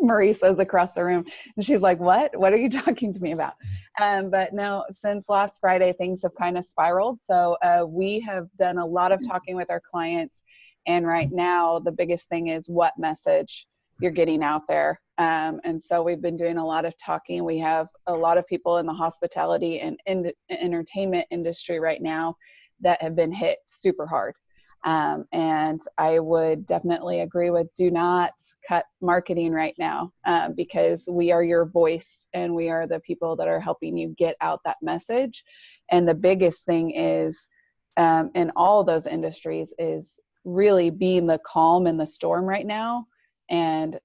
Marie says across the room, and she's like, "What? What are you talking to me about?" But no, since last Friday, things have kind of spiraled. So we have done a lot of talking with our clients, and right now the biggest thing is what message you're getting out there. And so we've been doing a lot of talking. We have a lot of people in the hospitality and entertainment industry right now that have been hit super hard. And I would definitely agree with do not cut marketing right now, because we are your voice and we are the people that are helping you get out that message. And the biggest thing is in all those industries is really being the calm in the storm right now, and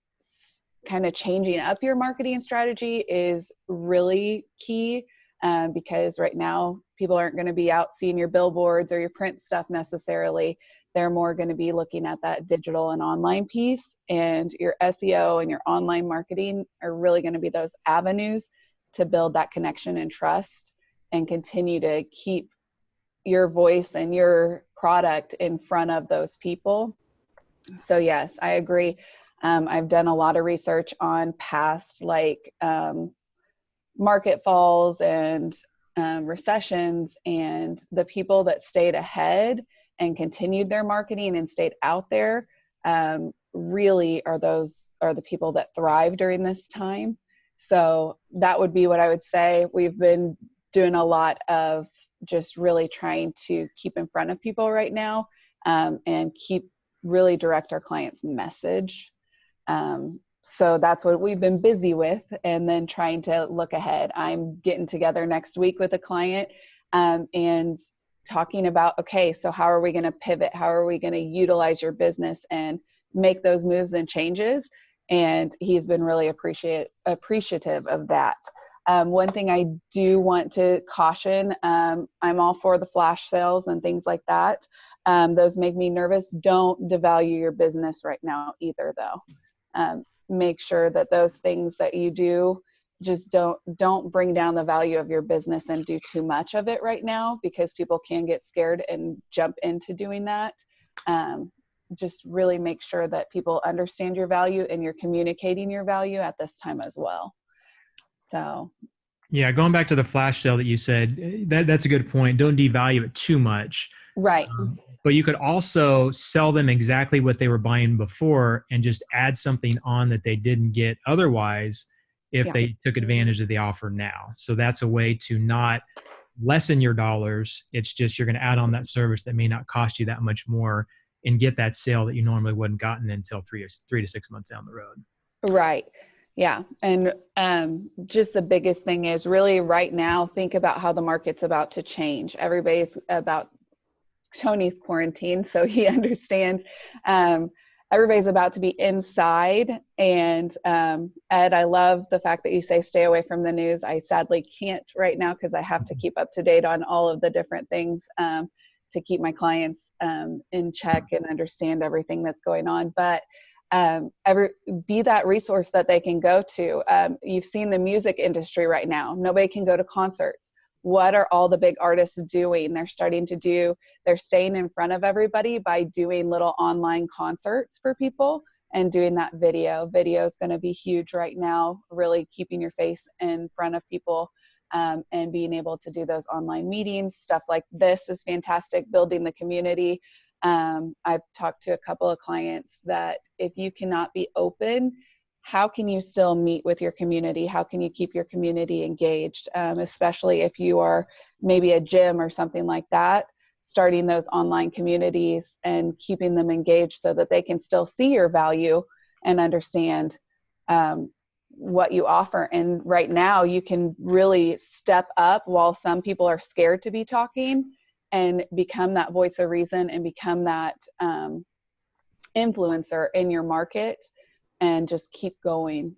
kind of changing up your marketing strategy is really key. Because right now people aren't going to be out seeing your billboards or your print stuff necessarily. They're more going to be looking at that digital and online piece, and your SEO and your online marketing are really going to be those avenues to build that connection and trust and continue to keep your voice and your product in front of those people. So yes, I agree. I've done a lot of research on past market falls and recessions, and the people that stayed ahead and continued their marketing and stayed out there really are the people that thrive during this time. So that would be what I would say. We've been doing a lot of just really trying to keep in front of people right now, and really direct our clients' message. So that's what we've been busy with, and then trying to look ahead. I'm getting together next week with a client and talking about, okay, so how are we going to pivot? How are we going to utilize your business and make those moves and changes? And he's been really appreciative of that. One thing I do want to caution, I'm all for the flash sales and things like that. Those make me nervous. Don't devalue your business right now either, though. Make sure that those things that you do just don't bring down the value of your business and do too much of it right now, because people can get scared and jump into doing that. Just really make sure that people understand your value and you're communicating your value at this time as well. So yeah, going back to the flash sale that you said, that's a good point. Don't devalue it too much. Right. But you could also sell them exactly what they were buying before and just add something on that they didn't get otherwise if they took advantage of the offer now. So that's a way to not lessen your dollars. It's just you're going to add on that service that may not cost you that much more and get that sale that you normally wouldn't gotten until 3 to 6 months down the road. Right. Yeah. And just the biggest thing is really right now, think about how the market's about to change. Everybody's about Tony's quarantine, so he understands. Everybody's about to be inside. And Ed, I love the fact that you say stay away from the news. I sadly can't right now because I have to keep up to date on all of the different things to keep my clients in check and understand everything that's going on. But be that resource that they can go to. You've seen the music industry right now. Nobody can go to concerts. What are all the big artists doing? They're staying in front of everybody by doing little online concerts for people and doing that video. Video is going to be huge right now, really keeping your face in front of people and being able to do those online meetings. Stuff like this is fantastic, building the community. I've talked to a couple of clients that if you cannot be open, how can you still meet with your community? How can you keep your community engaged? Especially if you are maybe a gym or something like that, starting those online communities and keeping them engaged so that they can still see your value and understand what you offer. And right now you can really step up while some people are scared to be talking, and become that voice of reason and become that influencer in your market, and just keep going.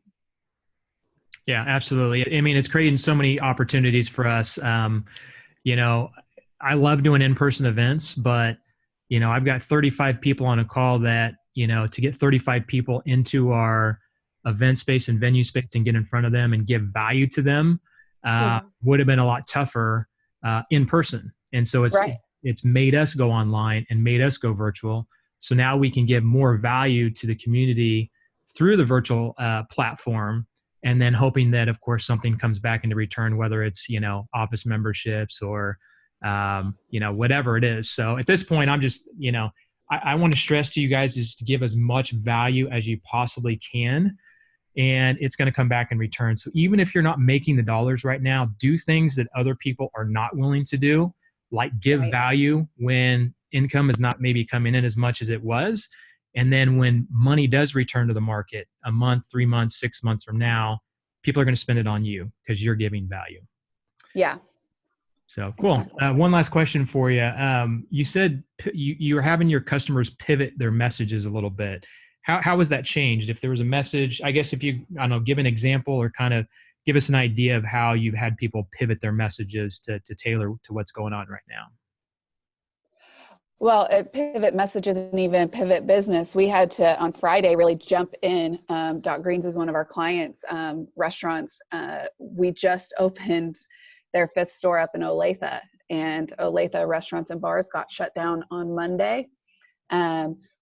Yeah, absolutely. I mean, it's creating so many opportunities for us. You know, I love doing in-person events, but, you know, I've got 35 people on a call that, you know, to get 35 people into our event space and venue space and get in front of them and give value to them would have been a lot tougher in person. And so Right. it's made us go online and made us go virtual. So now we can give more value to the community through the virtual platform, and then hoping that, of course, something comes back into return, whether it's, you know, office memberships or, you know, whatever it is. So at this point, I'm just, you know, I want to stress to you guys is to give as much value as you possibly can, and it's going to come back in return. So even if you're not making the dollars right now, do things that other people are not willing to do, like give Right. value when income is not maybe coming in as much as it was. And then when money does return to the market a month, 3 months, 6 months from now, people are going to spend it on you because you're giving value. Yeah. So cool. Exactly. One last question for you. You said you're having your customers pivot their messages a little bit. How was that changed? If there was a message, I guess if you, I don't know, give an example or kind of give us an idea of how you've had people pivot their messages to tailor to what's going on right now. Well, at Pivot Messages and even Pivot Business, we had to, on Friday, really jump in. Doc Green's is one of our clients' restaurants. We just opened their 5th store up in Olathe, and Olathe Restaurants and Bars got shut down on Monday.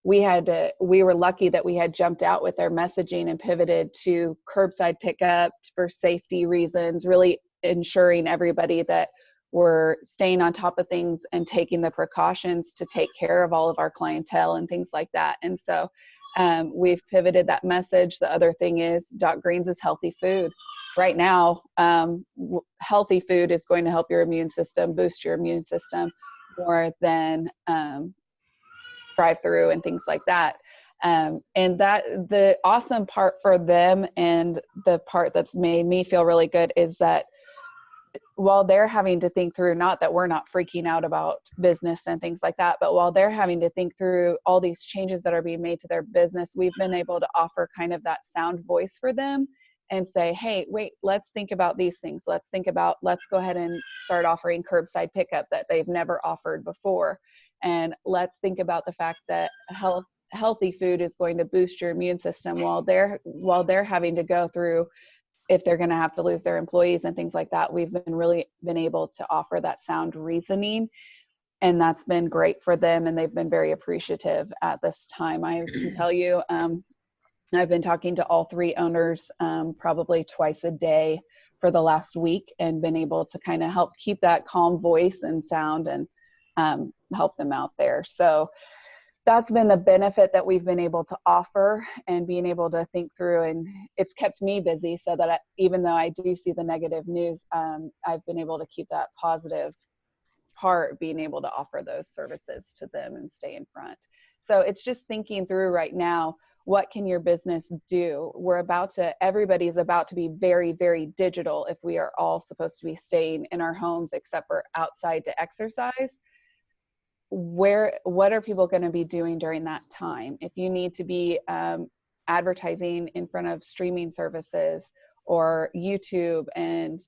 We were lucky that we had jumped out with their messaging and pivoted to curbside pickup for safety reasons, really ensuring everybody that we're staying on top of things and taking the precautions to take care of all of our clientele and things like that. And so we've pivoted that message. The other thing is Doc Green's is healthy food. Right now, healthy food is going to help your immune system, boost your immune system more than drive-through and things like that. And that the awesome part for them, and the part that's made me feel really good, is that while they're having to think through, not that we're not freaking out about business and things like that, but while they're having to think through all these changes that are being made to their business, we've been able to offer kind of that sound voice for them and say, hey, wait, let's think about these things. Let's go ahead and start offering curbside pickup that they've never offered before. And let's think about the fact that healthy food is going to boost your immune system while they're having to go through, if they're going to have to lose their employees and things like that. We've been able to offer that sound reasoning, and that's been great for them, and they've been very appreciative at this time. I can tell you, I've been talking to all 3 owners probably twice a day for the last week, and been able to kind of help keep that calm voice and sound, and help them out there. So that's been the benefit that we've been able to offer, and being able to think through, and it's kept me busy so that even though I do see the negative news, I've been able to keep that positive part, being able to offer those services to them and stay in front. So it's just thinking through right now, what can your business do? Everybody's about to be very, very digital if we are all supposed to be staying in our homes except for outside to exercise. What are people going to be doing during that time? If you need to be advertising in front of streaming services or YouTube, and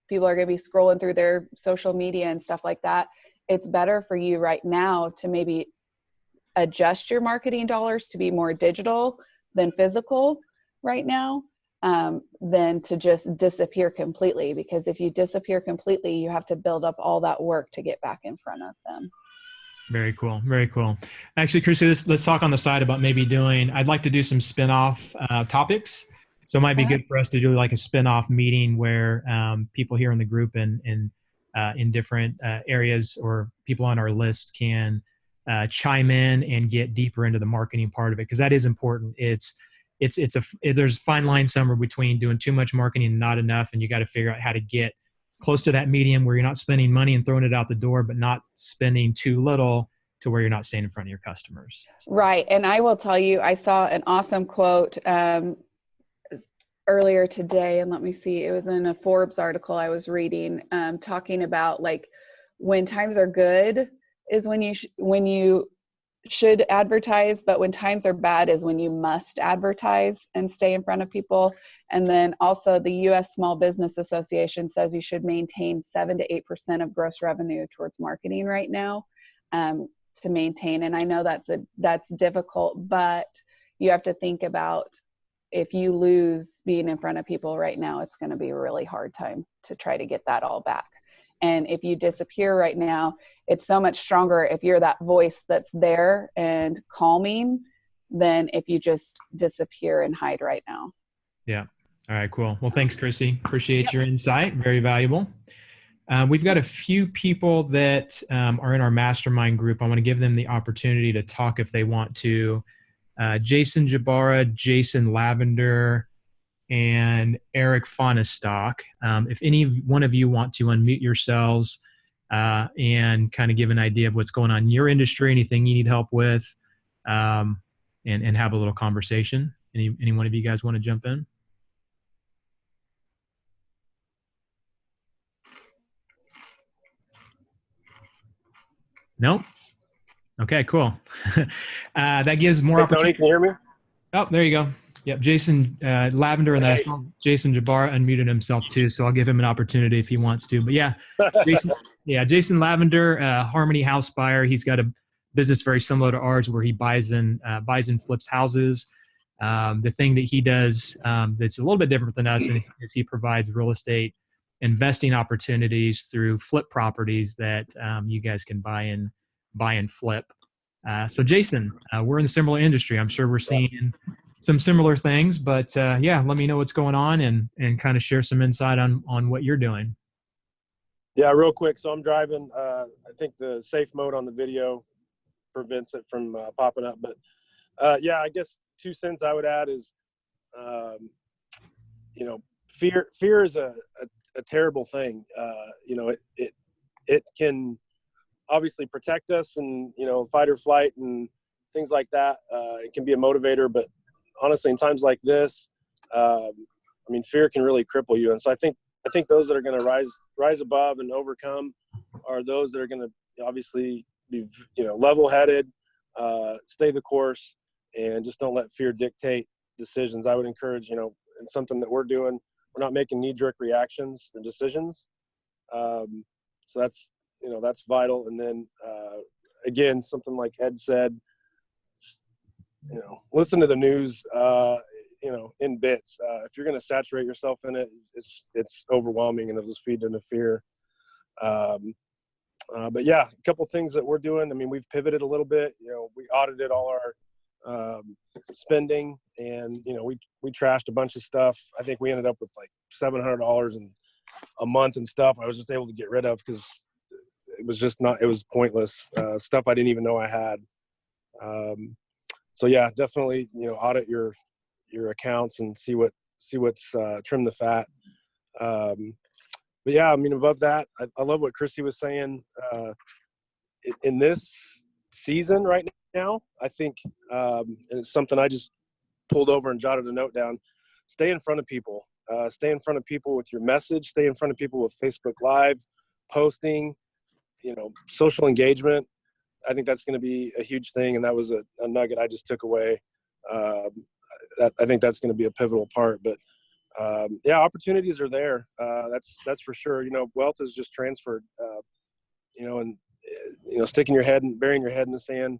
people are going to be scrolling through their social media and stuff like that, it's better for you right now to maybe adjust your marketing dollars to be more digital than physical right now, than to just disappear completely. Because if you disappear completely, you have to build up all that work to get back in front of them. Very cool. Very cool. Actually, Chrissy, let's talk on the side about maybe I'd like to do some spin-off topics. So it might be good for us to do like a spin-off meeting where people here in the group and in different areas, or people on our list, can chime in and get deeper into the marketing part of it, because that is important. There's a fine line somewhere between doing too much marketing and not enough, and you got to figure out how to get close to that medium where you're not spending money and throwing it out the door, but not spending too little to where you're not staying in front of your customers. Right. And I will tell you, I saw an awesome quote. earlier today, and let me see, it was in a Forbes article I was reading, talking about like when times are good is when you should advertise, but when times are bad is when you must advertise and stay in front of people. And then also the U.S. Small Business Association says you should maintain 7 to 8% of gross revenue towards marketing right now, to maintain. And I know that's difficult, but you have to think about, if you lose being in front of people right now, it's going to be a really hard time to try to get that all back. And if you disappear right now, it's so much stronger if you're that voice that's there and calming than if you just disappear and hide right now. Yeah. All right, cool. Well, thanks, Chrissy. Appreciate your insight. Very valuable. We've got a few people that are in our mastermind group. I want to give them the opportunity to talk if they want to. Jason Jabara, Jason Lavender, and Eric Fonestock. If any one of you want to unmute yourselves and kind of give an idea of what's going on in your industry, anything you need help with, and have a little conversation. Any one of you guys want to jump in? No? Okay, cool. That gives more opportunity. Tony, can you hear me? Oh, there you go. Yep, Jason Lavender, and then I saw Jason Jabbar unmuted himself too, so I'll give him an opportunity if he wants to. But yeah, Jason Lavender, Harmony House Buyer. He's got a business very similar to ours where he buys and flips houses. The thing that he does that's a little bit different than us is he provides real estate investing opportunities through flip properties that you guys can buy and flip. So Jason, we're in a similar industry. I'm sure we're seeing some similar things, but yeah, let me know what's going on and kind of share some insight on what you're doing. Yeah, real quick. So I'm driving. I think the safe mode on the video prevents it from popping up. But yeah, I guess 2 cents I would add is, fear is a terrible thing. It can obviously protect us and, fight or flight and things like that. It can be a motivator, but honestly, in times like this, fear can really cripple you. And so I think those that are going to rise above and overcome are those that are going to obviously be, level-headed, stay the course, and just don't let fear dictate decisions. I would encourage, and something that we're doing, we're not making knee-jerk reactions or decisions. So that's vital. And then, again, something like Ed said, listen to the news, in bits. If you're going to saturate yourself in it, it's overwhelming and it'll just feed into fear. But yeah, a couple things that we're doing. We've pivoted a little bit. We audited all our spending, and we trashed a bunch of stuff. I think we ended up with like $700 a month and stuff I was just able to get rid of because it was pointless stuff I didn't even know I had. So yeah, definitely, audit your accounts and see what's trim the fat. But yeah, above that, I love what Chrissy was saying. In this season right now, I think, and it's something I just pulled over and jotted a note down, stay in front of people. Stay in front of people with your message. Stay in front of people with Facebook Live, posting, social engagement. I think that's going to be a huge thing, and that was a nugget I just took away. I think that's going to be a pivotal part. But yeah, opportunities are there. That's for sure. Wealth is just transferred. And sticking your head and burying your head in the sand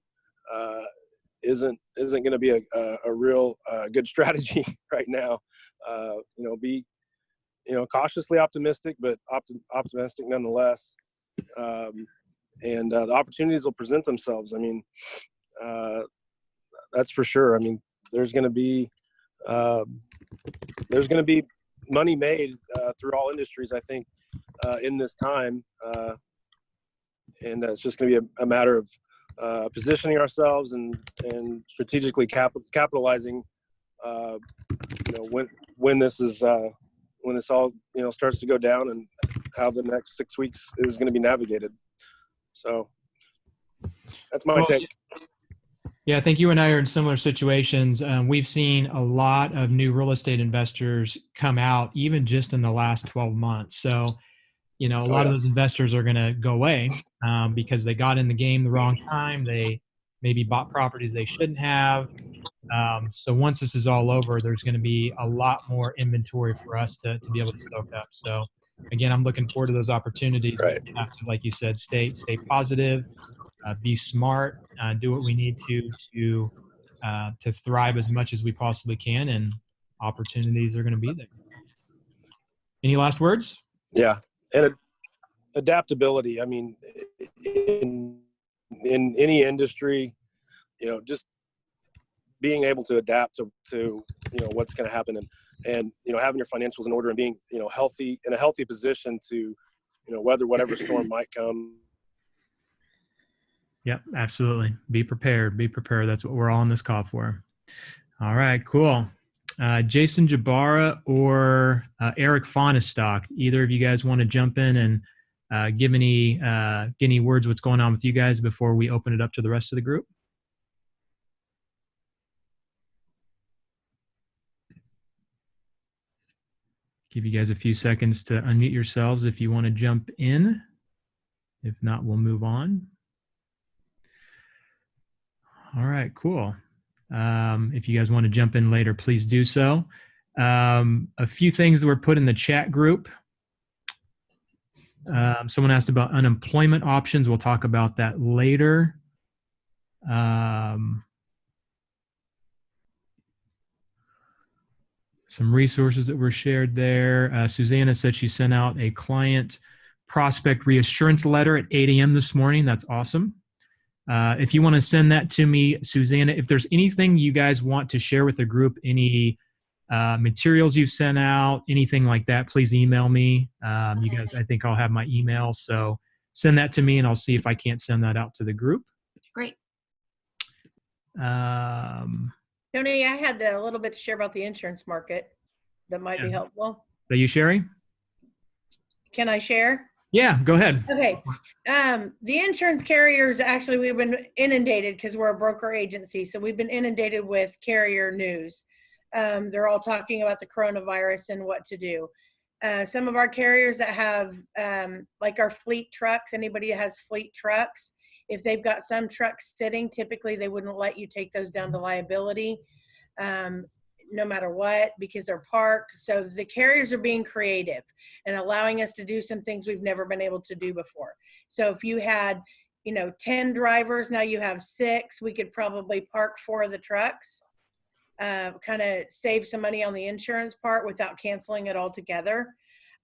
isn't going to be a real good strategy right now. Be cautiously optimistic, but optimistic nonetheless. And the opportunities will present themselves. That's for sure. There's going to be money made through all industries, I think, in this time. And it's just going to be a matter of positioning ourselves and strategically capitalizing. When this all starts to go down, and how the next 6 weeks is going to be navigated. So that's my take. Yeah, I think you and I are in similar situations. We've seen a lot of new real estate investors come out even just in the last 12 months. So, a Oh lot of yeah. those investors are going to go away because they got in the game the wrong time. They maybe bought properties they shouldn't have. So once this is all over, there's going to be a lot more inventory for us to be able to soak up. So again, I'm looking forward to those opportunities. We Right. just have to, like you said, stay positive, be smart, do what we need to thrive as much as we possibly can, and opportunities are going to be there. Any last words? Yeah. And adaptability. I mean, in any industry, just being able to adapt to what's going to happen, and having your financials in order and being healthy, in a healthy position to weather whatever storm might come. Yep, absolutely. Be prepared. Be prepared. That's what we're all on this call for. All right, cool. Jason Jabara or Eric Fonistock, either of you guys want to jump in and give any words what's going on with you guys before we open it up to the rest of the group? Give you guys a few seconds to unmute yourselves if you want to jump in. If not, we'll move on. All right, cool. If you guys want to jump in later, please do so. A few things that were put in the chat group. Someone asked about unemployment options. We'll talk about that later. Some resources that were shared there. Susanna said she sent out a client prospect reassurance letter at 8 a.m. this morning. That's awesome. If you want to send that to me, Susanna, if there's anything you guys want to share with the group, any materials you've sent out, anything like that, please email me. You guys, I think I'll have my email. So send that to me and I'll see if I can't send that out to the group. Great. Tony, I had a little bit to share about the insurance market that might be helpful. Are you sharing? Can I share? Yeah, go ahead. Okay. The insurance carriers, actually, we've been inundated because we're a broker agency. So we've been inundated with carrier news. They're all talking about the coronavirus and what to do. Some of our carriers that have, like our fleet trucks, anybody that has fleet trucks, if they've got some trucks sitting, typically they wouldn't let you take those down to liability, no matter what, because they're parked. So the carriers are being creative and allowing us to do some things we've never been able to do before. So if you had, 10 drivers, now you have 6, we could probably park 4 of the trucks, kind of save some money on the insurance part without canceling it altogether.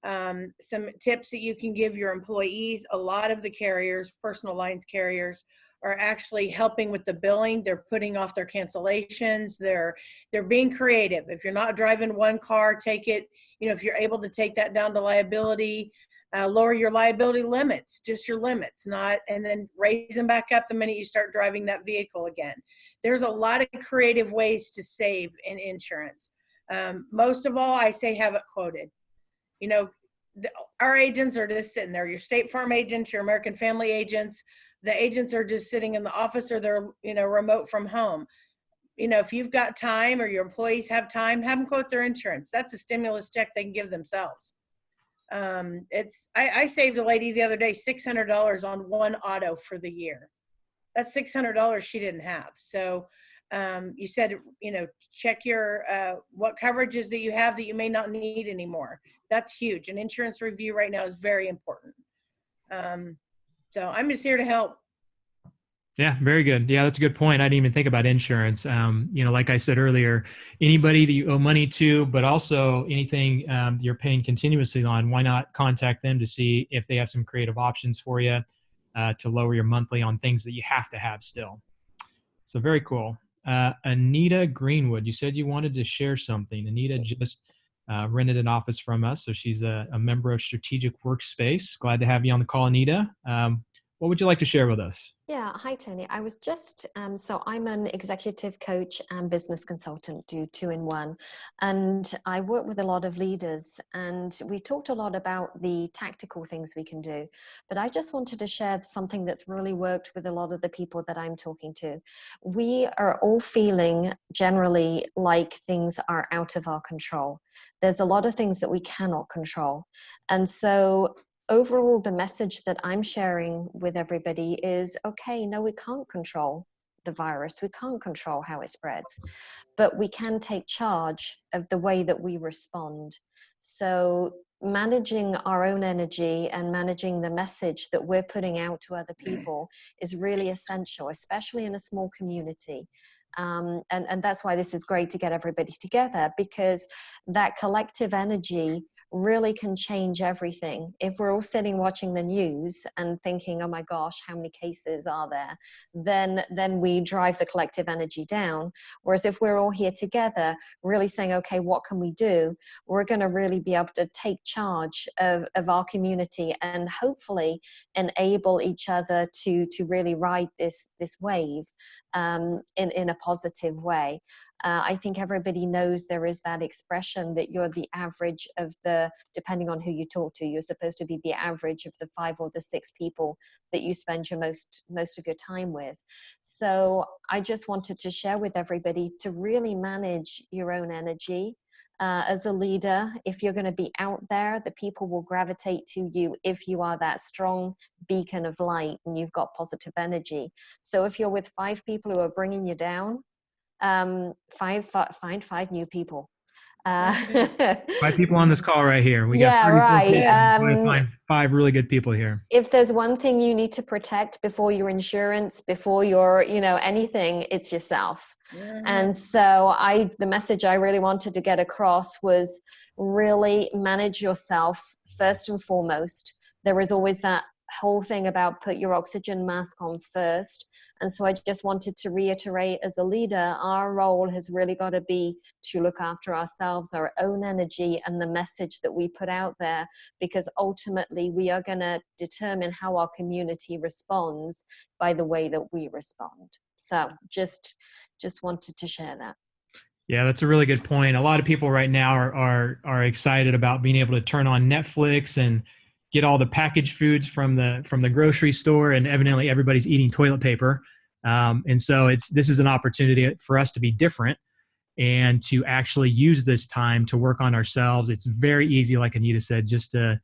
Some tips that you can give your employees. A lot of the carriers, personal lines carriers, are actually helping with the billing. They're putting off their cancellations. They're being creative. If you're not driving one car, take it, if you're able to take that down to liability, lower your liability limits, just your limits, and then raise them back up the minute you start driving that vehicle again. There's a lot of creative ways to save in insurance. Most of all, I say have it quoted. Our agents are just sitting there. Your State Farm agents, your American Family agents, the agents are just sitting in the office, or they're, remote from home. If you've got time, or your employees have time, have them quote their insurance. That's a stimulus check they can give themselves. I saved a lady the other day $600 on one auto for the year. That's $600 she didn't have. So you said, check your what coverages that you have that you may not need anymore. That's huge. An insurance review right now is very important. So I'm just here to help. Yeah, very good. Yeah, that's a good point. I didn't even think about insurance. Like I said earlier, anybody that you owe money to, but also anything you're paying continuously on, why not contact them to see if they have some creative options for you to lower your monthly on things that you have to have still. So very cool. Anita Greenwood, you said you wanted to share something. Anita just rented an office from us, so she's a member of Strategic Workspace. Glad to have you on the call, Anita. what would you like to share with us? Yeah, hi Tony. I was just so I'm an executive coach and business consultant, do two in one, and I work with a lot of leaders. And we talked a lot about the tactical things we can do, but I just wanted to share something that's really worked with a lot of the people that I'm talking to. We are all feeling generally like things are out of our control. There's a lot of things that we cannot control, and so overall, the message that I'm sharing with everybody is, okay, no, we can't control the virus. We can't control how it spreads, but we can take charge of the way that we respond. So managing our own energy and managing the message that we're putting out to other people is really essential, especially in a small community. And that's why this is great to get everybody together, because that collective energy really can change everything. If we're all sitting watching the news and thinking, oh my gosh, how many cases are there, then we drive the collective energy down. Whereas if we're all here together really saying, okay, what can we do, we're going to really be able to take charge of our community and hopefully enable each other to really ride this wave in a positive way. I think everybody knows there is that expression that you're the average of depending on who you talk to, you're supposed to be the average of the 5 or the 6 people that you spend your most of your time with. So I just wanted to share with everybody to really manage your own energy. As a leader, if you're going to be out there, the people will gravitate to you if you are that strong beacon of light and you've got positive energy. So if you're with 5 people who are bringing you down, find 5 new people. 5 people on this call right here. We got yeah, 34 right. people. I'm gonna find 5 really good people here. If there's one thing you need to protect before your insurance, before your, anything, it's yourself. And so the message I really wanted to get across was really manage yourself first and foremost. There is always that whole thing about put your oxygen mask on first. And so I just wanted to reiterate, as a leader, our role has really got to be to look after ourselves, our own energy, and the message that we put out there, because ultimately we are going to determine how our community responds by the way that we respond. So just wanted to share that. Yeah, that's a really good point. A lot of people right now are excited about being able to turn on Netflix and get all the packaged foods from the grocery store, and evidently everybody's eating toilet paper. And so this is an opportunity for us to be different and to actually use this time to work on ourselves. It's very easy, like Anita said, just to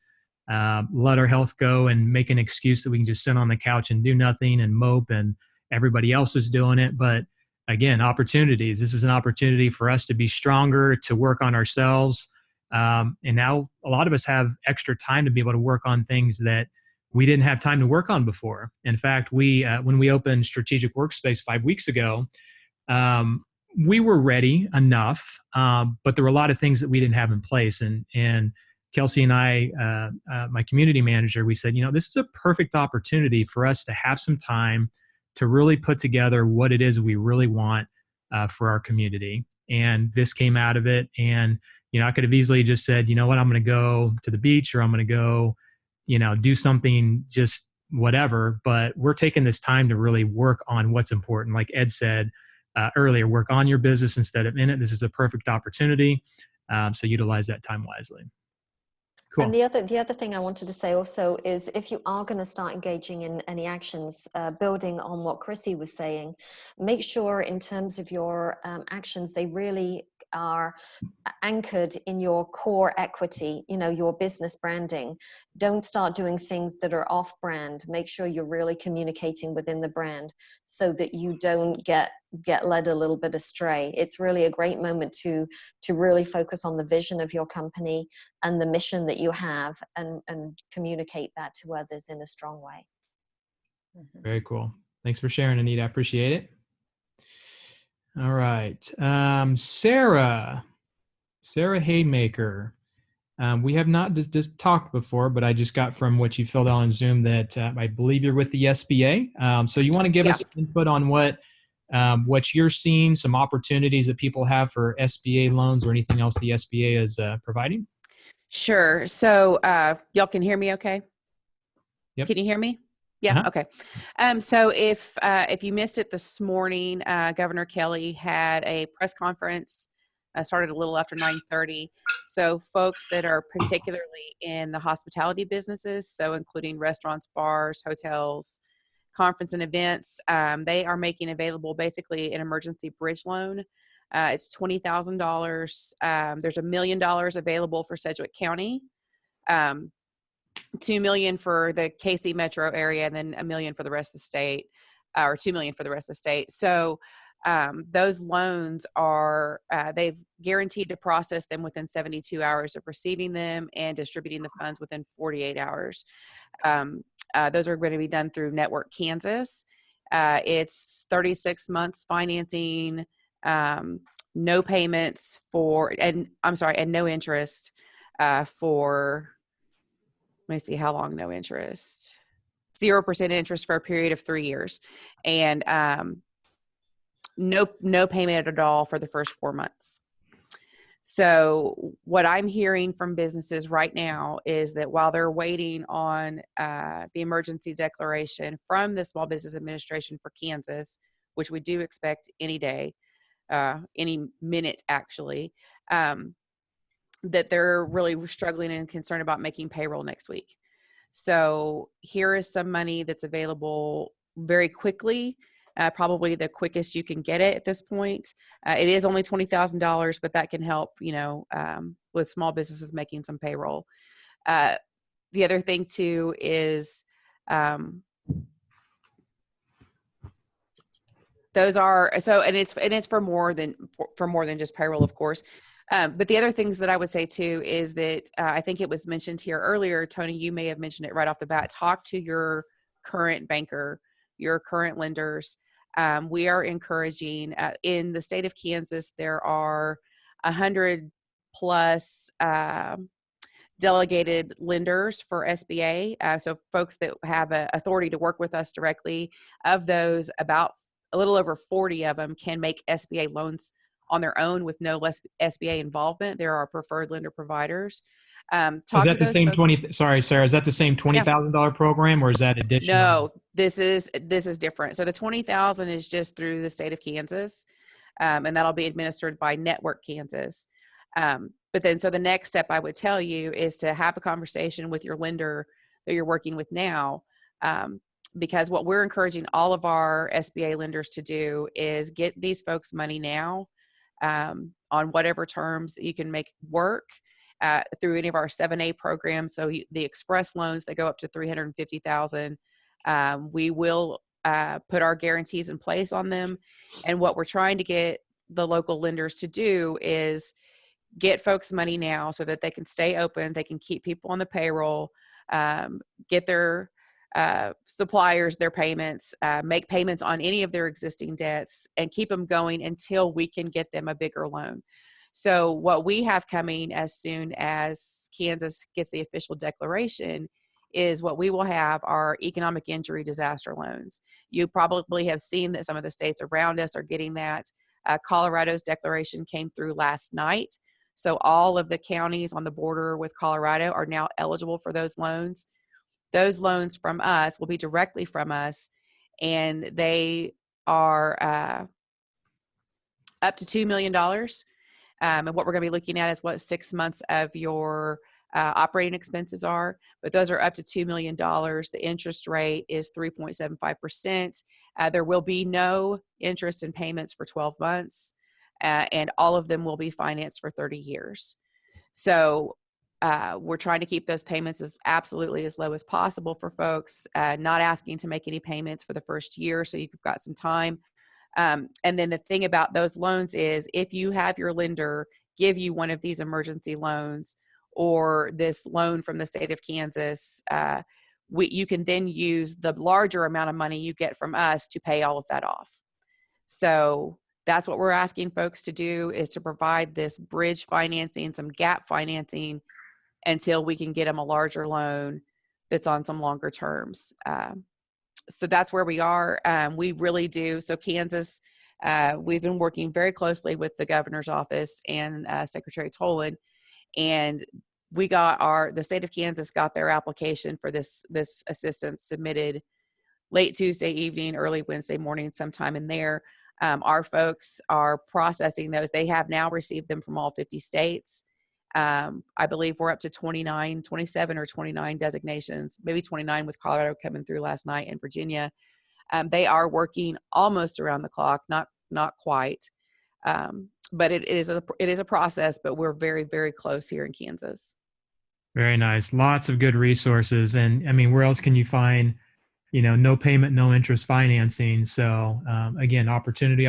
let our health go and make an excuse that we can just sit on the couch and do nothing and mope and everybody else is doing it. But again, opportunities. This is an opportunity for us to be stronger, to work on ourselves. And now a lot of us have extra time to be able to work on things that we didn't have time to work on before. In fact, when we opened Strategic Workspace 5 weeks ago, we were ready enough, but there were a lot of things that we didn't have in place. And Kelsey and I, my community manager, we said, this is a perfect opportunity for us to have some time to really put together what it is we really want for our community. And this came out of it. And I could have easily just said, you know what, I'm going to go to the beach, or I'm going to go, do something, just whatever. But we're taking this time to really work on what's important. Like Ed said earlier, work on your business instead of in it. This is a perfect opportunity. So utilize that time wisely. Cool. And the other thing I wanted to say also is, if you are going to start engaging in any actions, building on what Chrissy was saying, make sure in terms of your actions, they really are anchored in your core equity, your business branding. Don't start doing things that are off brand. Make sure you're really communicating within the brand so that you don't get led a little bit astray. It's really a great moment to really focus on the vision of your company and the mission that you have, and communicate that to others in a strong way. Very cool. Thanks for sharing, Anita. I appreciate it. All right. Sarah Haymaker. We have not just talked before, but I just got from what you filled out on Zoom that I believe you're with the SBA. So you want to give us input on what you're seeing, some opportunities that people have for SBA loans or anything else the SBA is providing? Sure. So y'all can hear me okay? Yep. Can you hear me? Yeah. Uh-huh. Okay. So if you missed it this morning, Governor Kelly had a press conference. Started a little after 9:30. So folks that are particularly in the hospitality businesses, so including restaurants, bars, hotels, conference and events, they are making available basically an emergency bridge loan. It's $20,000. There's $1 million available for Sedgwick County. 2 million for the KC metro area, and then 1 million for the rest of the state, or 2 million for the rest of the state. So those loans are, they've guaranteed to process them within 72 hours of receiving them and distributing the funds within 48 hours. Those are going to be done through Network Kansas. It's 36 months financing, no payments for, and I'm sorry, and no interest for, let me see how long no interest. 0% interest for a period of 3 years, and no payment at all for the first 4 months. So what I'm hearing from businesses right now is that while they're waiting on the emergency declaration from the Small Business Administration for Kansas, which we do expect any day, any minute actually, that they're really struggling and concerned about making payroll next week. So here is some money that's available very quickly, probably the quickest you can get it at this point. It is only $20,000, but that can help, with small businesses making some payroll. The other thing too is those are so, and it's for more than just payroll, of course. But the other things that I would say too is that I think it was mentioned here earlier, Tony, you may have mentioned it right off the bat. Talk to your current banker, your current lenders. We are encouraging in the state of Kansas, there are 100 plus delegated lenders for SBA. So folks that have authority to work with us directly. Of those, about a little over 40 of them can make SBA loans on their own with no less SBA involvement. There are preferred lender providers. Is that the same folks. Sorry, Sarah, is that the same $20,000 program, or is that additional? No, this is different. So the 20,000 is just through the state of Kansas, and that'll be administered by Network Kansas. But then, so the next step I would tell you is to have a conversation with your lender that you're working with now, because what we're encouraging all of our SBA lenders to do is get these folks money now, on whatever terms that you can make work through any of our 7A programs. So the express loans that go up to $350,000, we will put our guarantees in place on them. And what we're trying to get the local lenders to do is get folks money now so that they can stay open, they can keep people on the payroll, get their suppliers their payments, make payments on any of their existing debts, and keep them going until we can get them a bigger loan. So what we have coming as soon as Kansas gets the official declaration is what we will have are economic injury disaster loans. You probably have seen that some of the states around us are getting that. Colorado's declaration came through last night. So all of the counties on the border with Colorado are now eligible for those loans. Those loans from us will be directly from us, and they are up to $2 million. And what we're going to be looking at is what 6 months of your operating expenses are, but those are up to $2 million. The interest rate is 3.75%. There will be no interest in payments for 12 months, and all of them will be financed for 30 years. So we're trying to keep those payments as absolutely as low as possible for folks, not asking to make any payments for the first year, so you've got some time. And then the thing about those loans is if you have your lender give you one of these emergency loans or this loan from the state of Kansas, you can then use the larger amount of money you get from us to pay all of that off. So that's what we're asking folks to do, is to provide this bridge financing, some gap financing, until we can get them a larger loan that's on some longer terms. So that's where we are. We really do. So Kansas, we've been working very closely with the governor's office and Secretary Tolan, and we got the state of Kansas got their application for this assistance submitted late Tuesday evening, early Wednesday morning, sometime in there. Our folks are processing those. They have now received them from all 50 states. I believe we're up to 27 or 29 designations, maybe 29 with Colorado coming through last night and Virginia. They are working almost around the clock, not quite. But it is a process, but we're very, very close here in Kansas. Very nice. Lots of good resources. And I mean, where else can you find, no payment, no interest financing? So again, opportunity.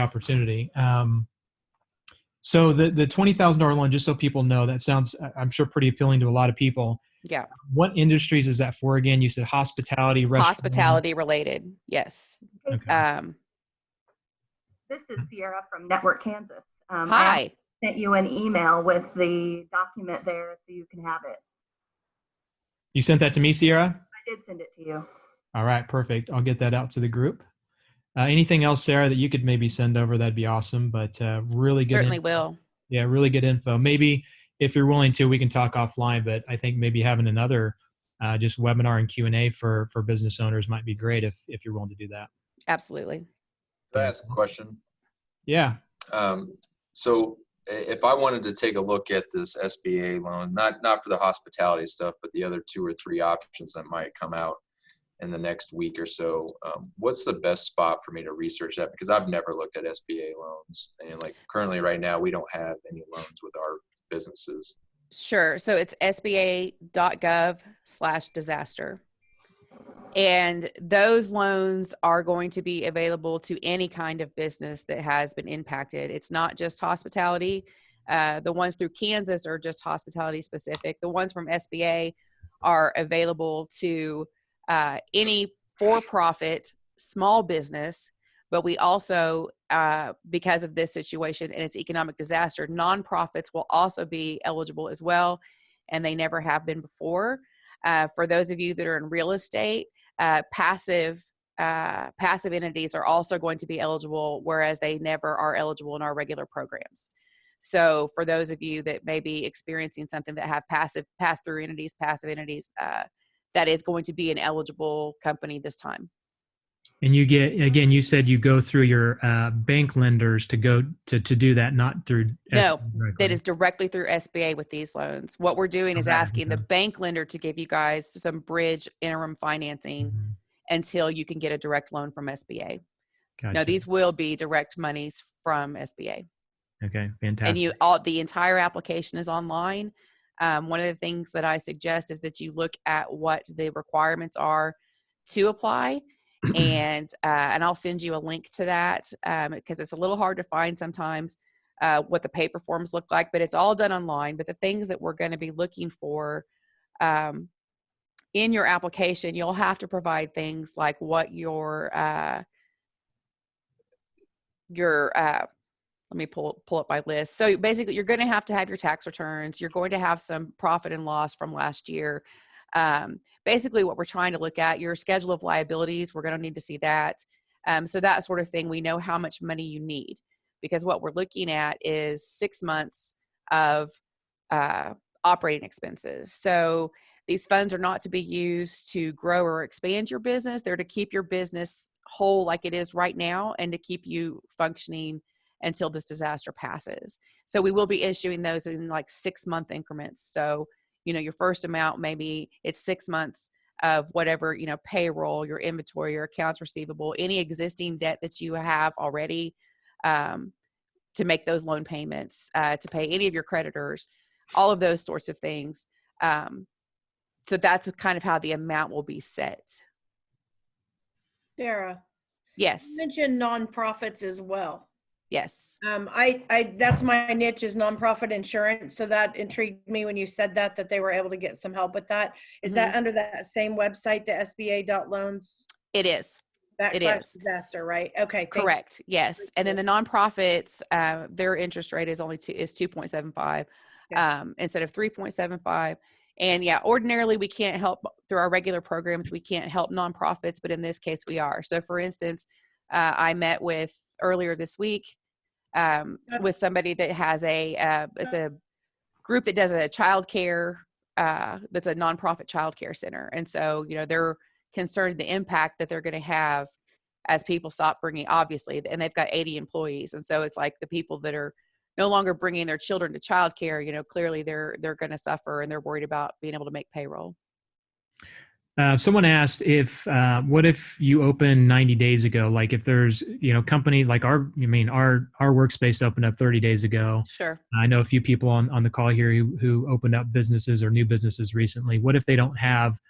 So the $20,000 loan, just so people know, that sounds, I'm sure, pretty appealing to a lot of people. Yeah. What industries is that for again? You said hospitality, restaurant. Hospitality related. Yes. Okay. This is Sierra from Network Kansas. Hi. I sent you an email with the document there so you can have it. You sent that to me, Sierra? I did send it to you. All right, perfect. I'll get that out to the group. Anything else, Sarah, that you could maybe send over? That'd be awesome. But really good. Certainly will. Yeah, really good info. Maybe if you're willing to, we can talk offline. But I think maybe having another just webinar and Q&A for business owners might be great if you're willing to do that. Absolutely. Could I ask a question? Yeah. So if I wanted to take a look at this SBA loan, not for the hospitality stuff, but the other 2 or 3 options that might come out in the next week or so, what's the best spot for me to research that? Because I've never looked at SBA loans, and like currently right now, we don't have any loans with our businesses. Sure. So it's sba.gov/disaster. And those loans are going to be available to any kind of business that has been impacted. It's not just hospitality. The ones through Kansas are just hospitality specific. The ones from SBA are available to any for-profit small business, but we also, because of this situation and its economic disaster, nonprofits will also be eligible as well, and they never have been before. For those of you that are in real estate, passive entities are also going to be eligible, whereas they never are eligible in our regular programs. So for those of you that may be experiencing something that have passive entities, that is going to be an eligible company this time. And you get, again, you said you go through your bank lenders to go to do that, not through No, SBA. that is directly through SBA with these loans. What we're doing is asking the bank lender to give you guys some bridge interim financing until you can get a direct loan from SBA. Gotcha. No, these will be direct monies from SBA. Okay, fantastic. And the entire application is online. One of the things that I suggest is that you look at what the requirements are to apply. And I'll send you a link to that because it's a little hard to find sometimes what the paper forms look like, but it's all done online. But the things that we're going to be looking for in your application, you'll have to provide things like what your let me pull up my list. So basically, you're going to have your tax returns. You're going to have some profit and loss from last year. Basically what we're trying to look at, your schedule of liabilities, we're going to need to see that. So that sort of thing, we know how much money you need, because what we're looking at is 6 months of operating expenses. So these funds are not to be used to grow or expand your business. They're to keep your business whole like it is right now and to keep you functioning until this disaster passes. So we will be issuing those in like 6-month increments. So your first amount, maybe it's 6 months of whatever, payroll, your inventory, your accounts receivable, any existing debt that you have already, to make those loan payments, to pay any of your creditors, all of those sorts of things. So that's kind of how the amount will be set. Sarah. Yes. You mentioned nonprofits as well. Yes. I that's my niche is nonprofit insurance. So that intrigued me when you said that they were able to get some help with that. Is that under that same website, the SBA.loans? It is. It is. Disaster, right? Okay. Correct. Yes. And then the nonprofits, their interest rate is only 2.75 instead of 3.75. And yeah, ordinarily we can't help through our regular programs. We can't help nonprofits, but in this case we are. So for instance, I met with earlier this week with somebody that has it's a group that does a child care, that's a nonprofit child care center. And so, they're concerning the impact that they're going to have as people stop bringing, obviously, and they've got 80 employees. And so it's like the people that are no longer bringing their children to childcare, clearly they're going to suffer, and they're worried about being able to make payroll. Someone asked what if you open 90 days ago? Like if there's, company like our workspace opened up 30 days ago. Sure. I know a few people on the call here who opened up businesses or new businesses recently. What if they don't have,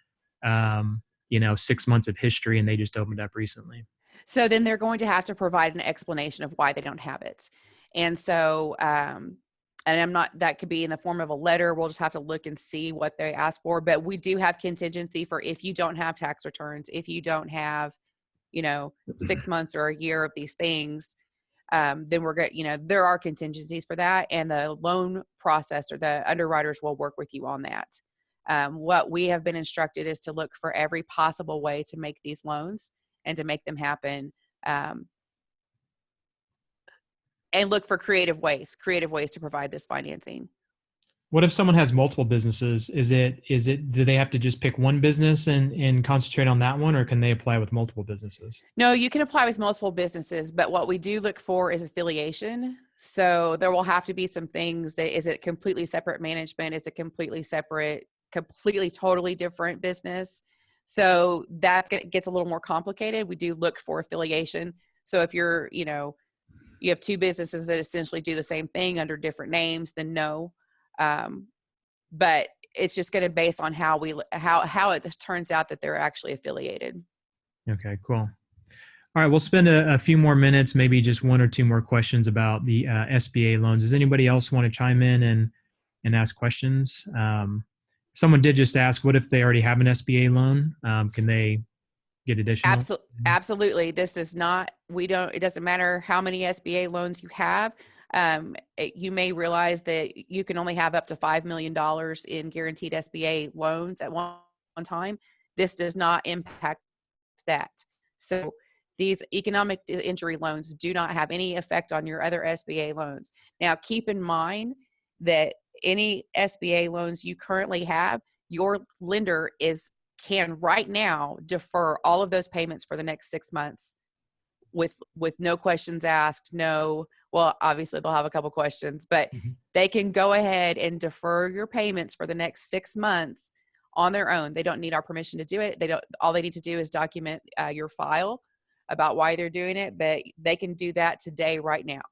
6 months of history and they just opened up recently? So then they're going to have to provide an explanation of why they don't have it. And so, that could be in the form of a letter. We'll just have to look and see what they ask for. But we do have contingency for if you don't have tax returns, if you don't have, 6 months or a year of these things, then we're going there are contingencies for that. And the loan processor, the underwriters will work with you on that. What we have been instructed is to look for every possible way to make these loans and to make them happen. And look for creative ways to provide this financing. What if someone has multiple businesses? Do they have to just pick one business and concentrate on that one, or can they apply with multiple businesses? No, you can apply with multiple businesses, but what we do look for is affiliation. So there will have to be some things is it completely separate management? Is it completely separate, completely, totally different business? So that gets a little more complicated. We do look for affiliation. So if you're, you have two businesses that essentially do the same thing under different names, then no. But it's just going to base on how it turns out that they're actually affiliated. Okay, cool. All right, we'll spend a few more minutes, maybe just one or two more questions about the SBA loans. Does anybody else want to chime in and ask questions? Someone did just ask, what if they already have an SBA loan? Can they get additional? Absolutely. This is not, it doesn't matter how many SBA loans you have. You may realize that you can only have up to $5 million in guaranteed SBA loans at one time. This does not impact that. So these economic injury loans do not have any effect on your other SBA loans. Now, keep in mind that any SBA loans you currently have, your lender can right now defer all of those payments for the next 6 months with no questions asked. Obviously they'll have a couple questions, but they can go ahead and defer your payments for the next 6 months on their own. They don't need our permission to do it. All they need to do is document your file about why they're doing it, but they can do that today, right now.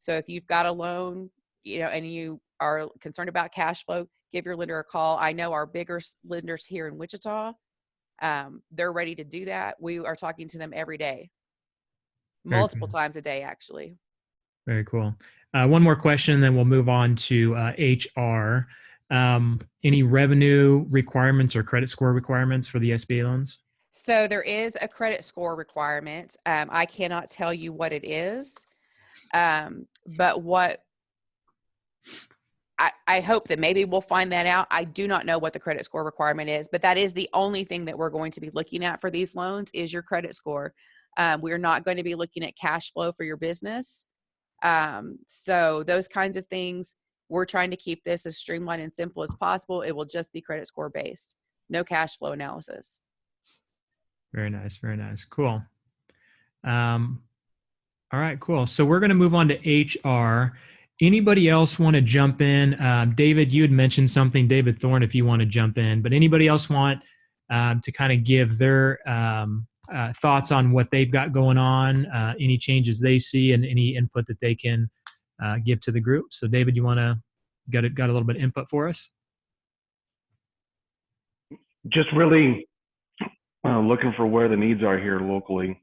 So if you've got a loan, and you are concerned about cash flow, give your lender a call. I know our bigger lenders here in Wichita, they're ready to do that. We are talking to them every day, multiple times a day, actually. Very cool. One more question, then we'll move on to HR. Any revenue requirements or credit score requirements for the SBA loans? So there is a credit score requirement. I cannot tell you what it is, but what I hope that maybe we'll find that out. I do not know what the credit score requirement is, but that is the only thing that we're going to be looking at for these loans is your credit score. We're not going to be looking at cash flow for your business. So those kinds of things, we're trying to keep this as streamlined and simple as possible. It will just be credit score based, no cash flow analysis. Very nice. Very nice. Cool. All right, cool. So we're going to move on to HR. Anybody else want to jump in? David, you had mentioned something. David Thorne, if you want to jump in. But anybody else want to kind of give their thoughts on what they've got going on, any changes they see, and any input that they can give to the group? So, David, you want to got a little bit of input for us? Just really looking for where the needs are here locally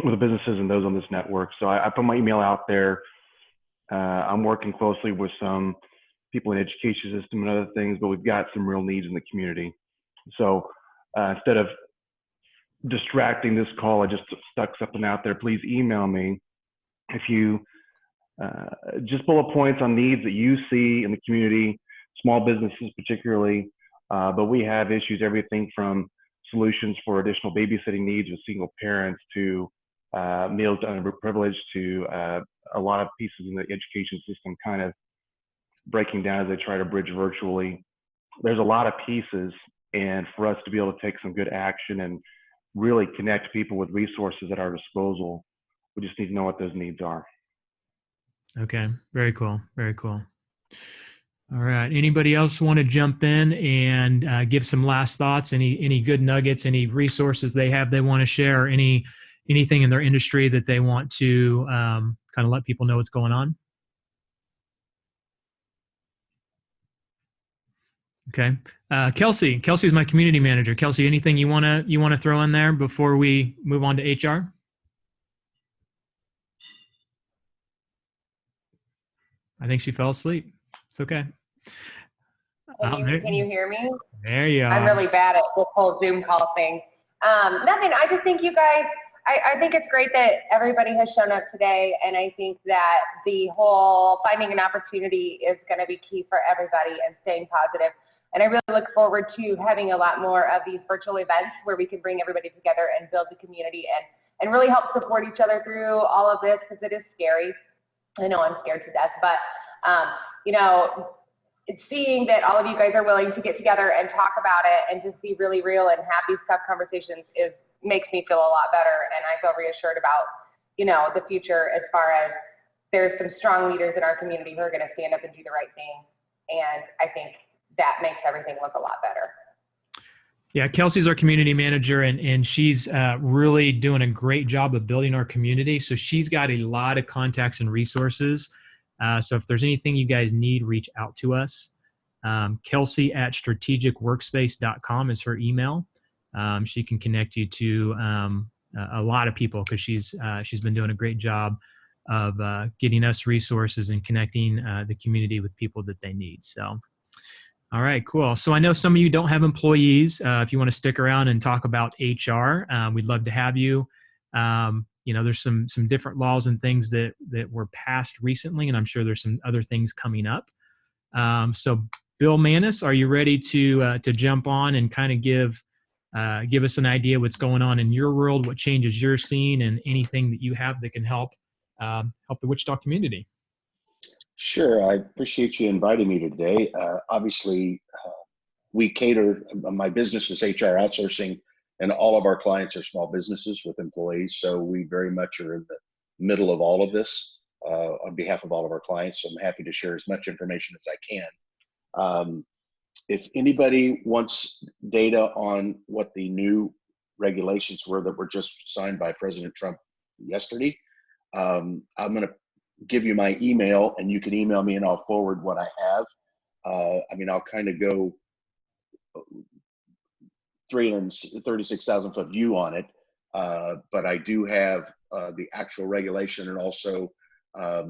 with the businesses and those on this network. So I put my email out there. I'm working closely with some people in the education system and other things, but we've got some real needs in the community. So instead of distracting this call, I just stuck something out there. Please email me if you just bullet points on needs that you see in the community, small businesses particularly, but we have issues, everything from solutions for additional babysitting needs with single parents to meals to underprivileged to a lot of pieces in the education system kind of breaking down as they try to bridge virtually. There's a lot of pieces, and for us to be able to take some good action and really connect people with resources at our disposal. We just need to know what those needs are. Okay. Very cool. Very cool. All right. Anybody else want to jump in and give some last thoughts? Any good nuggets? Any resources they have they want to share? Or anything in their industry that they want to kind of let people know what's going on? Okay. Kelsey's my community manager. Kelsey, anything you wanna throw in there before we move on to HR? I think she fell asleep. It's okay. Can you hear me? There you I'm are. really bad at this whole Zoom call thing. Nothing. I just think you guys, I think it's great that everybody has shown up today. And I think that the whole finding an opportunity is going to be key for everybody and staying positive. And I really look forward to having a lot more of these virtual events where we can bring everybody together and build the community and really help support each other through all of this, because it is scary. I know I'm scared to death, but you know, seeing that all of you guys are willing to get together and talk about it and just be really real and have these tough conversations makes me feel a lot better. And I feel reassured about, you know, the future, as far as there's some strong leaders in our community who are going to stand up and do the right thing. And I think that makes everything look a lot better. Yeah, Kelsey's our community manager, and she's really doing a great job of building our community. So she's got a lot of contacts and resources. So if there's anything you guys need, reach out to us. Kelsey@strategicworkspace.com is her email. She can connect you to a lot of people, because she's been doing a great job of getting us resources and connecting the community with people that they need. So. All right, cool. So I know some of you don't have employees. If you want to stick around and talk about HR, we'd love to have you. You know, there's some different laws and things that were passed recently, and I'm sure there's some other things coming up. So Bill Manis, are you ready to jump on and kind of give us an idea what's going on in your world, what changes you're seeing, and anything that you have that can help the Wichita community? Sure. I appreciate you inviting me today. Obviously, we cater, my business is HR outsourcing, and all of our clients are small businesses with employees. So we very much are in the middle of all of this on behalf of all of our clients. So I'm happy to share as much information as I can. If anybody wants data on what the new regulations were that were just signed by President Trump yesterday, I'm going to give you my email, and you can email me and I'll forward what I have. I mean, I'll kind of go 336,000 foot view on it, but I do have the actual regulation and also a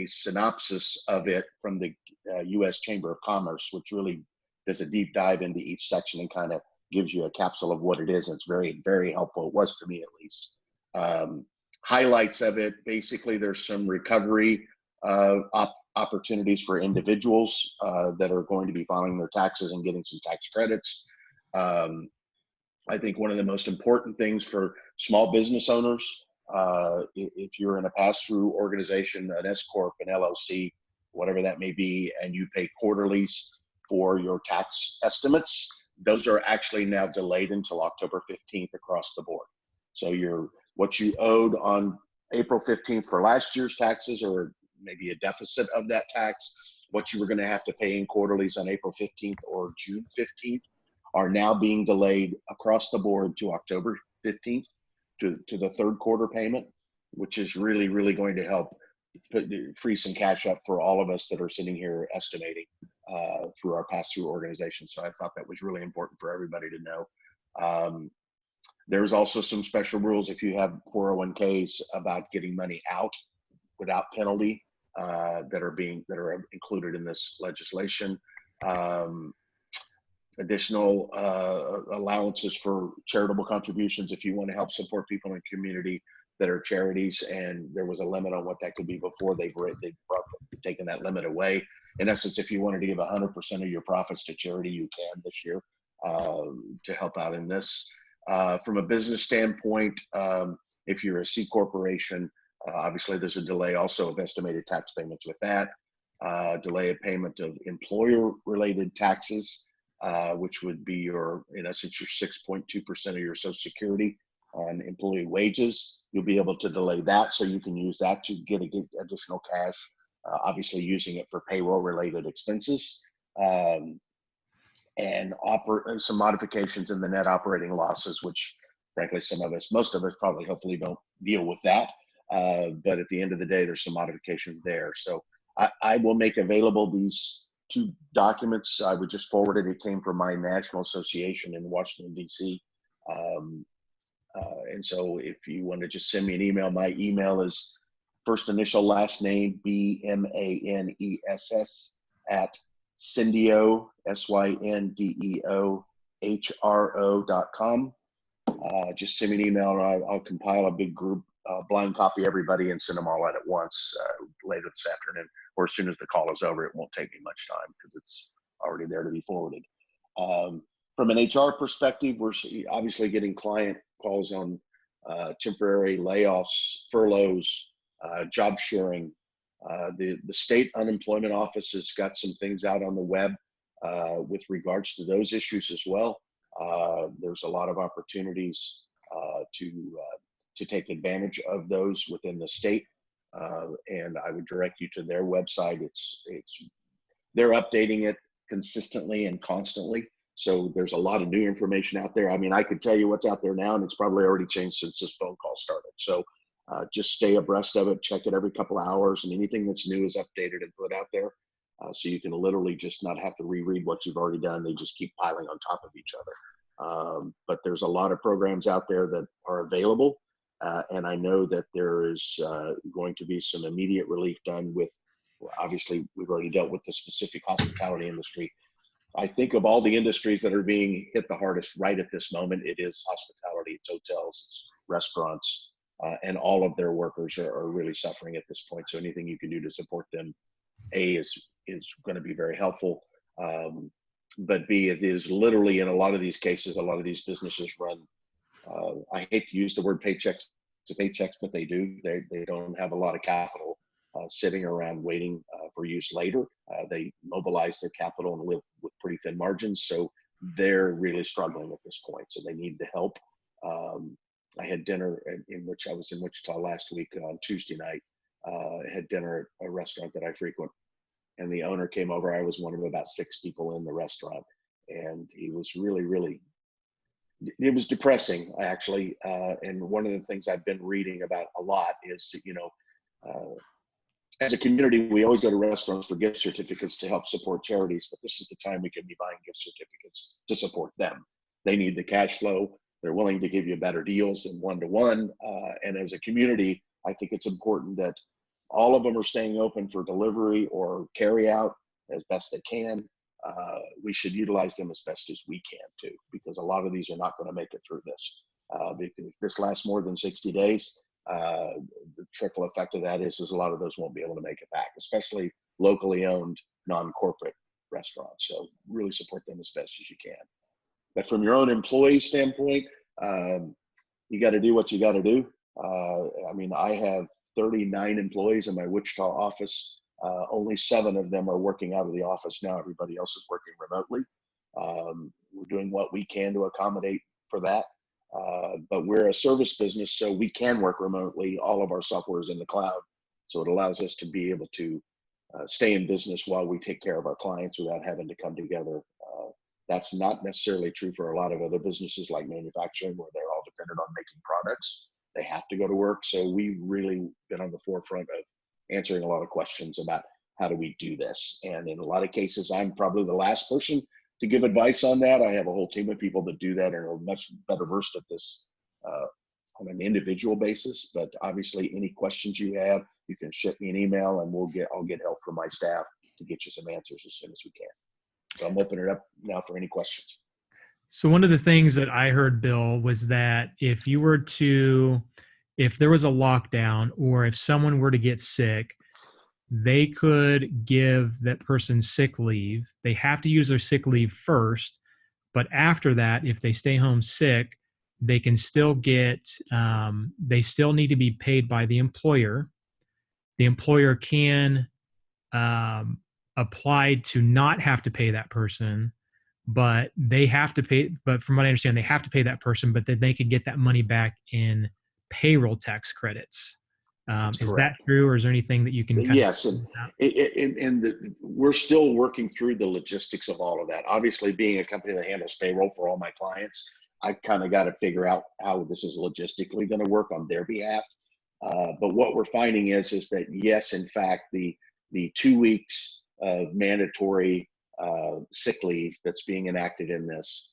synopsis of it from the U.S. Chamber of Commerce, which really does a deep dive into each section and kind of gives you a capsule of what it is. And it's very, very helpful. It was to me, at least. Highlights of it, basically, there's some recovery opportunities for individuals that are going to be filing their taxes and getting some tax credits. I think one of the most important things for small business owners, if you're in a pass-through organization, an S-Corp, an LLC, whatever that may be, and you pay quarterlies for your tax estimates, those are actually now delayed until October 15th across the board. So what you owed on April 15th for last year's taxes, or maybe a deficit of that tax, what you were going to have to pay in quarterlies on April 15th or June 15th, are now being delayed across the board to October 15th to the third quarter payment, which is really, really going to help free some cash up for all of us that are sitting here estimating through our pass-through organization. So I thought that was really important for everybody to know. There's also some special rules if you have 401ks about getting money out without penalty that are included in this legislation. Additional allowances for charitable contributions if you want to help support people in the community that are charities, and there was a limit on what that could be before they've taken that limit away. In essence, if you wanted to give 100% of your profits to charity, you can this year to help out in this. From a business standpoint, if you're a C corporation, obviously there's a delay also of estimated tax payments with that, delay of payment of employer-related taxes. which would be your, in essence, your 6.2% of your Social Security on employee wages. You'll be able to delay that, so you can use that to get additional cash, obviously using it for payroll-related expenses. And some modifications in the net operating losses, which frankly, most of us probably hopefully don't deal with that. But at the end of the day, there's some modifications there. So I will make available these 2 documents. I would just forward it. It came from my national association in Washington, D.C. And so if you want to just send me an email, my email is first initial last name, BMANESS at Syndeo, SYNDEOHRO.com. Just send me an email and I'll compile a big group, blind copy everybody and send them all out at once later this afternoon, or as soon as the call is over. It won't take me much time because it's already there to be forwarded. From an HR perspective, we're obviously getting client calls on temporary layoffs, furloughs, job sharing. The state unemployment office has got some things out on the web with regards to those issues as well. There's a lot of opportunities to take advantage of those within the state, and I would direct you to their website. They're updating it consistently and constantly. So there's a lot of new information out there. I mean, I could tell you what's out there now, and it's probably already changed since this phone call started. So just stay abreast of it, check it every couple of hours, and anything that's new is updated and put out there. So you can literally just not have to reread what you've already done. They just keep piling on top of each other. But there's a lot of programs out there that are available. And I know that there is going to be some immediate relief done with, obviously, we've already dealt with the specific hospitality industry. I think of all the industries that are being hit the hardest right at this moment, it is hospitality, it's hotels, it's restaurants, and all of their workers are really suffering at this point. So anything you can do to support them, A, is going to be very helpful. But B, it is literally, in a lot of these cases, a lot of these businesses run, I hate to use the word paychecks to paychecks, but they do. They don't have a lot of capital sitting around waiting for use later. They mobilize their capital and live with pretty thin margins. So they're really struggling at this point. So they need the help. I had dinner in which I was in Wichita last week on Tuesday night. I had dinner at a restaurant that I frequent. And the owner came over. I was one of about 6 people in the restaurant. And he was really, it was depressing, actually. And one of the things I've been reading about a lot is, as a community, we always go to restaurants for gift certificates to help support charities, but this is the time we can be buying gift certificates to support them. They need the cash flow. They're willing to give you better deals than one-to-one. And as a community, I think it's important that all of them are staying open for delivery or carry out as best they can. We should utilize them as best as we can too, because a lot of these are not going to make it through this. If this lasts more than 60 days, the trickle effect of that is a lot of those won't be able to make it back, especially locally owned, non-corporate restaurants. So really support them as best as you can. But from your own employee standpoint, you got to do what you got to do. I mean, I have 39 employees in my Wichita office. Only 7 of them are working out of the office now. Everybody else is working remotely. We're doing what we can to accommodate for that. But we're a service business, so we can work remotely. All of our software is in the cloud. So it allows us to be able to stay in business while we take care of our clients without having to come together. That's not necessarily true for a lot of other businesses like manufacturing, where they're all dependent on making products. They have to go to work. So we've really been on the forefront of answering a lot of questions about how do we do this. And in a lot of cases, I'm probably the last person to give advice on that. I have a whole team of people that do that and are much better versed at this on an individual basis. But obviously, any questions you have, you can shoot me an email and I'll get help from my staff to get you some answers as soon as we can. So I'm opening it up now for any questions. So one of the things that I heard, Bill, was that if there was a lockdown or if someone were to get sick, they could give that person sick leave. They have to use their sick leave first, but after that, if they stay home sick, they can still they still need to be paid by the employer. The employer can apply to not have to pay that person, but they have to pay. But from what I understand, they have to pay that person, but then they could get that money back in payroll tax credits. Is that true, or is there anything that you can kind Yes, of? we're still working through the logistics of all of that. Obviously, being a company that handles payroll for all my clients, I kind of got to figure out how this is logistically going to work on their behalf. But what we're finding is that yes, in fact, the 2 weeks of mandatory sick leave that's being enacted in this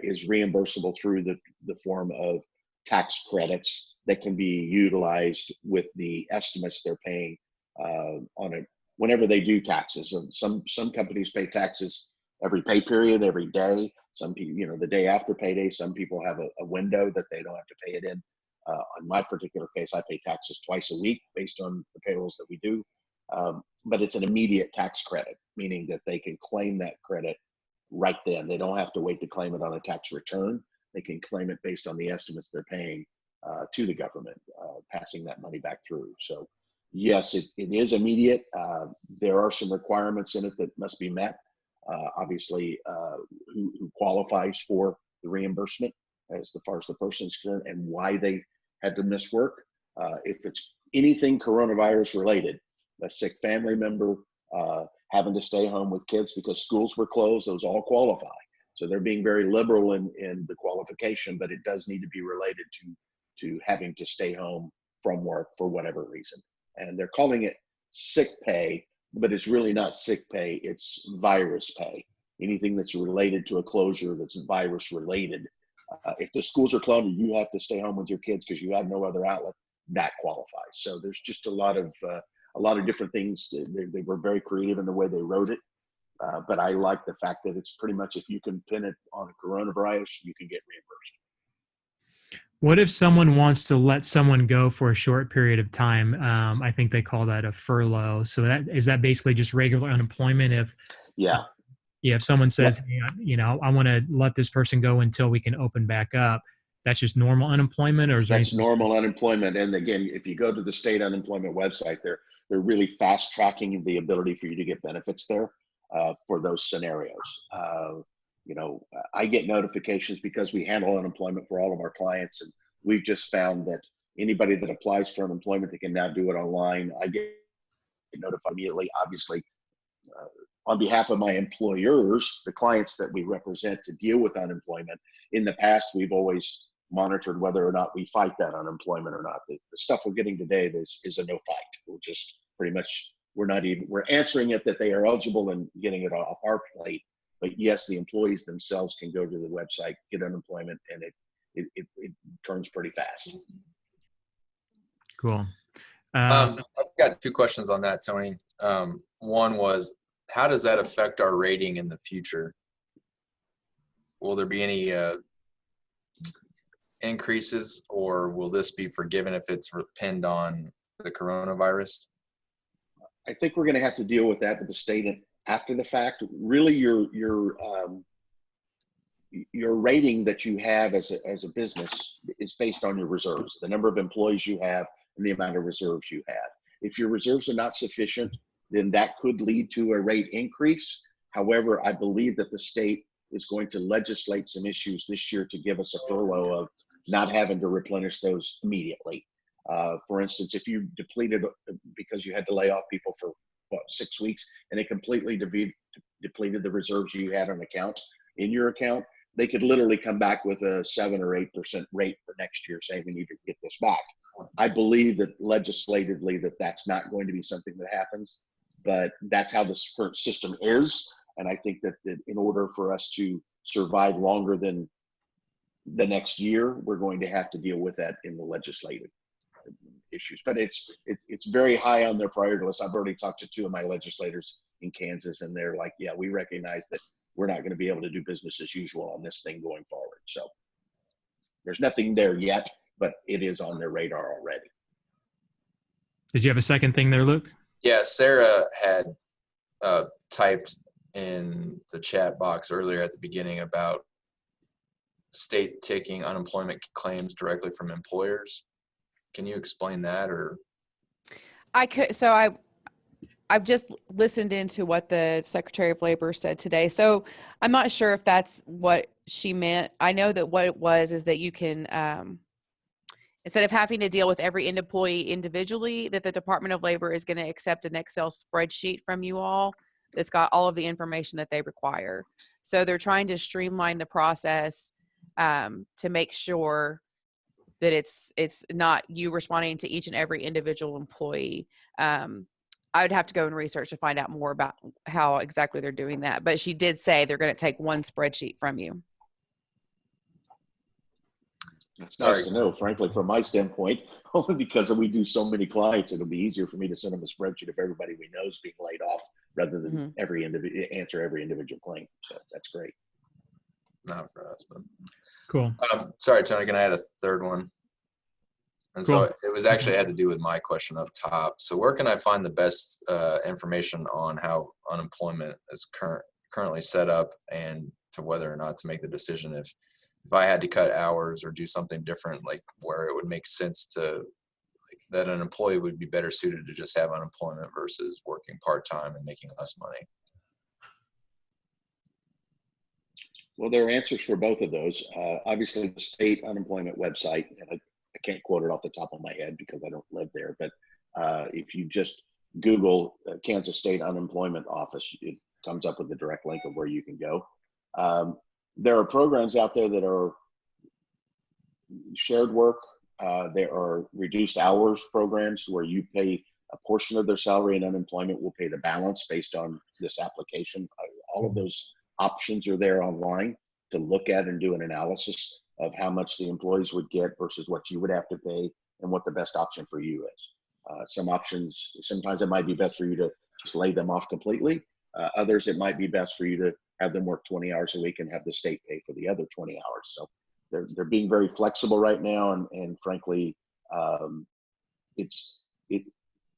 is reimbursable through the form of tax credits that can be utilized with the estimates they're paying on it whenever they do taxes. And some companies pay taxes every pay period, every day. Some people, the day after payday. Some people have a window that they don't have to pay it in. On my particular case, I pay taxes twice a week based on the payrolls that we do. But it's an immediate tax credit, meaning that they can claim that credit right then. They don't have to wait to claim it on a tax return. They can claim it based on the estimates they're paying to the government, passing that money back through. So yes, it is immediate. There are some requirements in it that must be met. Obviously, who qualifies for the reimbursement as far as the person's concerned and why they had to miss work. If it's anything coronavirus related, a sick family member, having to stay home with kids because schools were closed, those all qualify. So they're being very liberal in the qualification, but it does need to be related to having to stay home from work for whatever reason. And they're calling it sick pay, but it's really not sick pay, it's virus pay. Anything that's related to a closure that's virus related. If the schools are closed and you have to stay home with your kids because you have no other outlet, that qualifies. So there's just a lot of different things. They were very creative in the way they wrote it. But I like the fact that it's pretty much if you can pin it on a coronavirus, you can get reimbursed. What if someone wants to let someone go for a short period of time? I think they call that a furlough. So is that basically just regular unemployment? If someone says, hey, I want to let this person go until we can open back up, that's just normal unemployment, or is that's normal unemployment? And again, if you go to the state unemployment website, they're really fast tracking the ability for you to get benefits there. For those scenarios. I get notifications because we handle unemployment for all of our clients, and we've just found that anybody that applies for unemployment, they can now do it online. I get notified immediately, obviously, on behalf of my employers, the clients that we represent to deal with unemployment. In the past, we've always monitored whether or not we fight that unemployment or not. The stuff we're getting today is a no fight. We're just pretty much we're answering it that they are eligible and getting it off our plate. But yes, the employees themselves can go to the website, get unemployment, and it turns pretty fast. Cool. I've got 2 questions on that, Tony. One was, how does that affect our rating in the future? Will there be any increases, or will this be forgiven if it's pinned on the coronavirus? I think we're going to have to deal with that with the state after the fact. Really, your rating that you have as a business is based on your reserves, the number of employees you have, and the amount of reserves you have. If your reserves are not sufficient, then that could lead to a rate increase. However, I believe that the state is going to legislate some issues this year to give us a furlough of not having to replenish those immediately. For instance, if you depleted because you had to lay off people for 6 weeks and it completely depleted the reserves you had on account in your account, they could literally come back with a 7 or 8% rate for next year saying we need to get this back. I believe that legislatively that's not going to be something that happens, but that's how this current system is. And I think that in order for us to survive longer than the next year, we're going to have to deal with that in the legislative issues. But it's very high on their priority list. I've already talked to 2 of my legislators in Kansas, and they're like, yeah, we recognize that we're not going to be able to do business as usual on this thing going forward. So there's nothing there yet, but it is on their radar already. Did you have a second thing there, Luke? Yeah, Sarah had typed in the chat box earlier at the beginning about state taking unemployment claims directly from employers. Can you explain that? Or I I've just listened into what the Secretary of Labor said today. So I'm not sure if that's what she meant. I know that what it was is that you can, instead of having to deal with every employee individually, that the Department of Labor is going to accept an Excel spreadsheet from you all that's got all of the information that they require. So they're trying to streamline the process to make sure that it's not you responding to each and every individual employee. I would have to go and research to find out more about how exactly they're doing that. But she did say they're going to take one spreadsheet from you. It's nice to know, frankly, from my standpoint, only because we do so many clients, it'll be easier for me to send them a spreadsheet of everybody we know is being laid off rather than answer every individual claim. So that's great. Not for us, but Cool. Sorry, Tony, can I add a third one? And Cool. so it was actually had to do with my question up top. So where can I find the best information on how unemployment is currently set up, and to whether or not to make the decision if I had to cut hours or do something different, like where it would make sense to that an employee would be better suited to just have unemployment versus working part-time and making less money? Well, there are answers for both of those. Obviously, the state unemployment website, and I can't quote it off the top of my head because I don't live there, but if you just Google Kansas State Unemployment Office, it comes up with a direct link of where you can go. There are programs out there that are shared work. There are reduced hours programs where you pay a portion of their salary and unemployment will pay the balance based on this application. All of those options are there online to look at and do an analysis of how much the employees would get versus what you would have to pay and what the best option for you is. Some options, sometimes it might be best for you to just lay them off completely. Others, it might be best for you to have them work 20 hours a week and have the state pay for the other 20 hours. So they're being very flexible right now. And frankly,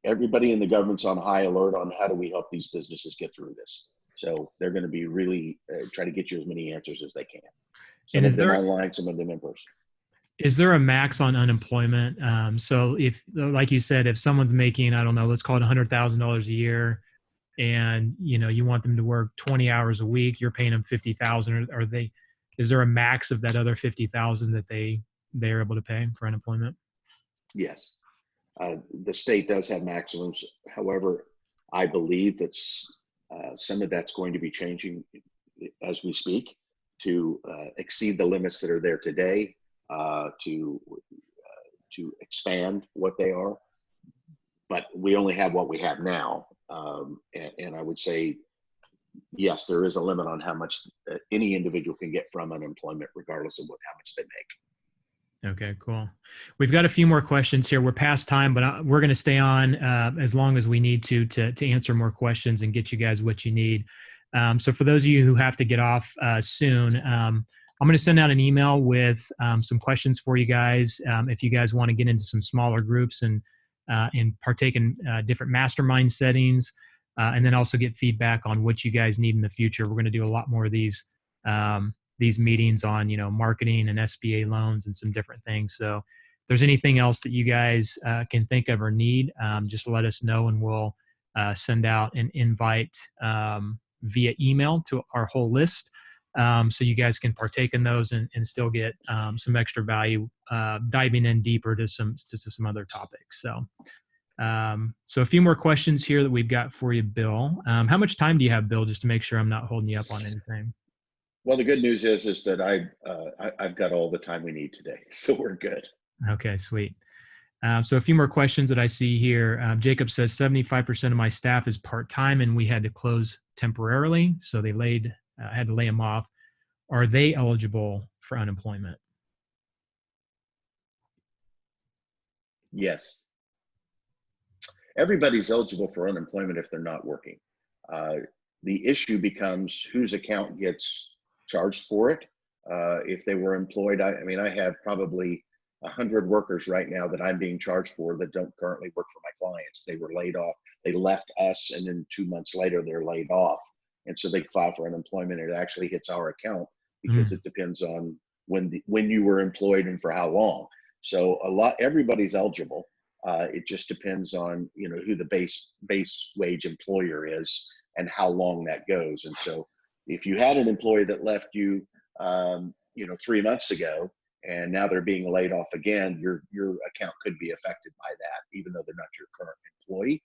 everybody in the government's on high alert on how do we help these businesses get through this. So they're going to be really try to get you as many answers as they can. Some of them online, some of them in person. Is there a max on unemployment? So if, like you said, if someone's making, I don't know, let's call it $100,000 a year, and you want them to work 20 hours a week, you're paying them $50,000. Is there a max of that other $50,000 that they're able to pay for unemployment? Yes, the state does have maximums. However, I believe that some of that's going to be changing as we speak to exceed the limits that are there today, to expand what they are. But we only have what we have now. And I would say, yes, there is a limit on how much any individual can get from unemployment, regardless of how much they make. Okay, cool. We've got a few more questions here. We're past time, but we're going to stay on as long as we need to answer more questions and get you guys what you need. So for those of you who have to get off soon, I'm going to send out an email with some questions for you guys. If you guys want to get into some smaller groups and partake in different mastermind settings, and then also get feedback on what you guys need in the future. We're going to do a lot more of these meetings on, marketing and SBA loans and some different things. So if there's anything else that you guys can think of or need, just let us know, and we'll send out an invite via email to our whole list. So you guys can partake in those and still get some extra value diving in deeper to some other topics. So a few more questions here that we've got for you, Bill. How much time do you have, Bill, just to make sure I'm not holding you up on anything? Well, the good news is that I've got all the time we need today, so we're good. Okay, sweet. So a few more questions that I see here. Jacob says 75% of my staff is part-time and we had to close temporarily, so they had to lay them off. Are they eligible for unemployment? Yes. Everybody's eligible for unemployment if they're not working. The issue becomes whose account gets charged for it. If they were employed, I have probably 100 workers right now that I'm being charged for that don't currently work for my clients. They were laid off. They left us, and then 2 months later they're laid off, and so they file for unemployment. It actually hits our account because it depends on when you were employed and for how long. So everybody's eligible. It just depends on, who the base wage employer is and how long that goes. And so if you had an employee that left you, 3 months ago, and now they're being laid off again, your account could be affected by that, even though they're not your current employee.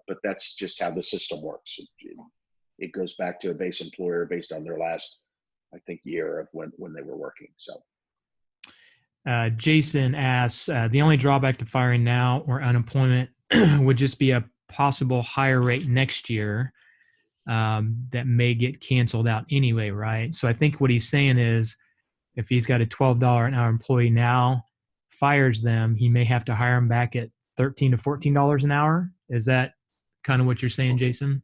But that's just how the system works. It goes back to a base employer based on their last, I think, year of when they were working. So. Jason asks, the only drawback to firing now or unemployment would just be a possible higher rate next year that may get canceled out anyway, right? So I think what he's saying is if he's got a $12 an hour employee now, fires them, he may have to hire them back at $13 to $14 an hour. Is that kind of what you're saying, Jason?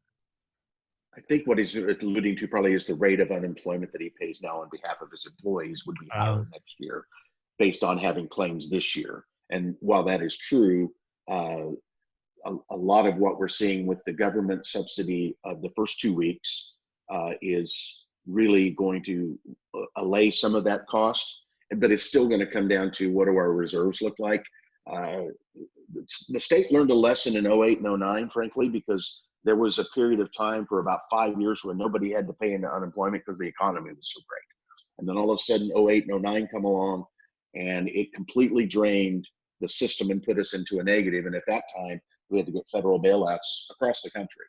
I think what he's alluding to probably is the rate of unemployment that he pays now on behalf of his employees would be higher next year based on having claims this year. And while that is true, a lot of what we're seeing with the government subsidy of the first 2 weeks is really going to allay some of that cost, but it's still going to come down to what do our reserves look like. The state learned a lesson in 08 and 09, frankly, because there was a period of time for about 5 years when nobody had to pay into unemployment because the economy was so great. And then all of a sudden 08 and 09 come along and it completely drained the system and put us into a negative. And at that time, we had to get federal bailouts across the country.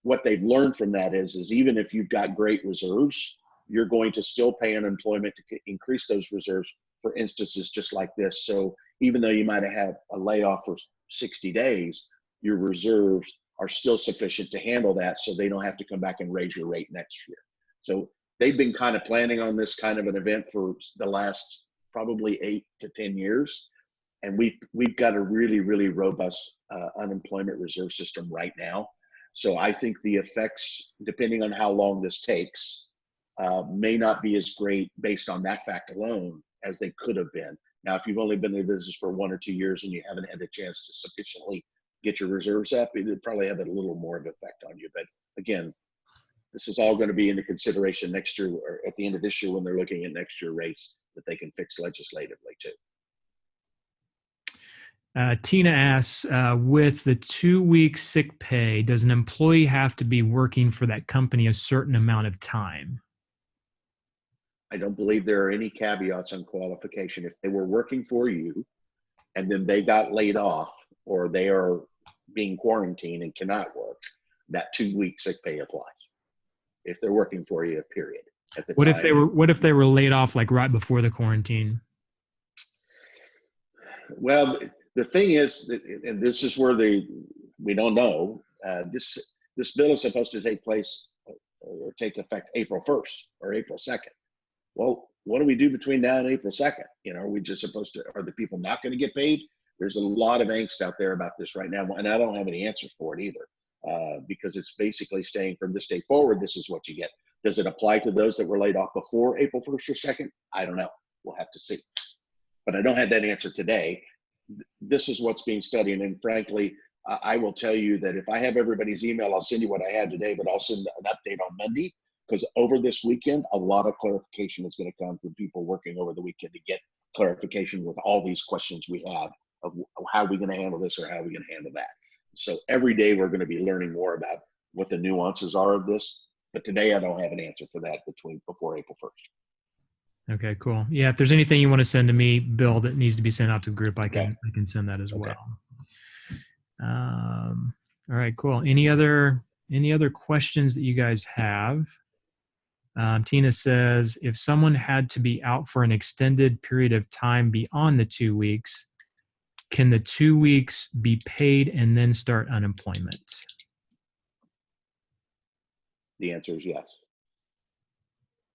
What they've learned from that is even if you've got great reserves, you're going to still pay unemployment to increase those reserves for instances just like this. So even though you might have had a layoff for 60 days, your reserves are still sufficient to handle that, so they don't have to come back and raise your rate next year. So they've been kind of planning on this kind of an event for the last probably 8 to 10 years. And we've got a really, really robust unemployment reserve system right now. So I think the effects, depending on how long this takes, may not be as great based on that fact alone as they could have been. Now, if you've only been in business for 1 or 2 years and you haven't had a chance to sufficiently get your reserves up, it would probably have a little more of an effect on you. But again, this is all going to be into consideration next year or at the end of this year when they're looking at next year rates that they can fix legislatively too. Tina asks, with the 2-week sick pay, does an employee have to be working for that company a certain amount of time? I don't believe there are any caveats on qualification. If they were working for you and then they got laid off or they are being quarantined and cannot work, that 2-week sick pay applies. If they're working for you, period. At the What time, if they were laid off like right before the quarantine? Well, the thing is, and this is where we don't know. This bill is supposed to take place or take effect April 1st or April 2nd. Well, what do we do between now and April 2nd? Are we just supposed to? Are the people not going to get paid? There's a lot of angst out there about this right now, and I don't have any answers for it either, because it's basically saying from this day forward, this is what you get. Does it apply to those that were laid off before April 1st or 2nd? I don't know. We'll have to see. But I don't have that answer today. This is what's being studied. And frankly, I will tell you that if I have everybody's email, I'll send you what I had today, but I'll send an update on Monday, because over this weekend, a lot of clarification is going to come from people working over the weekend to get clarification with all these questions we have of how are we going to handle this or how are we going to handle that. So every day we're going to be learning more about what the nuances are of this. But today I don't have an answer for that before April 1st. Okay, cool. Yeah, if there's anything you want to send to me, Bill, that needs to be sent out to the group, I can send that as well. All right, cool. Any other questions that you guys have? Tina says, if someone had to be out for an extended period of time beyond the 2 weeks, can the 2 weeks be paid and then start unemployment? The answer is yes.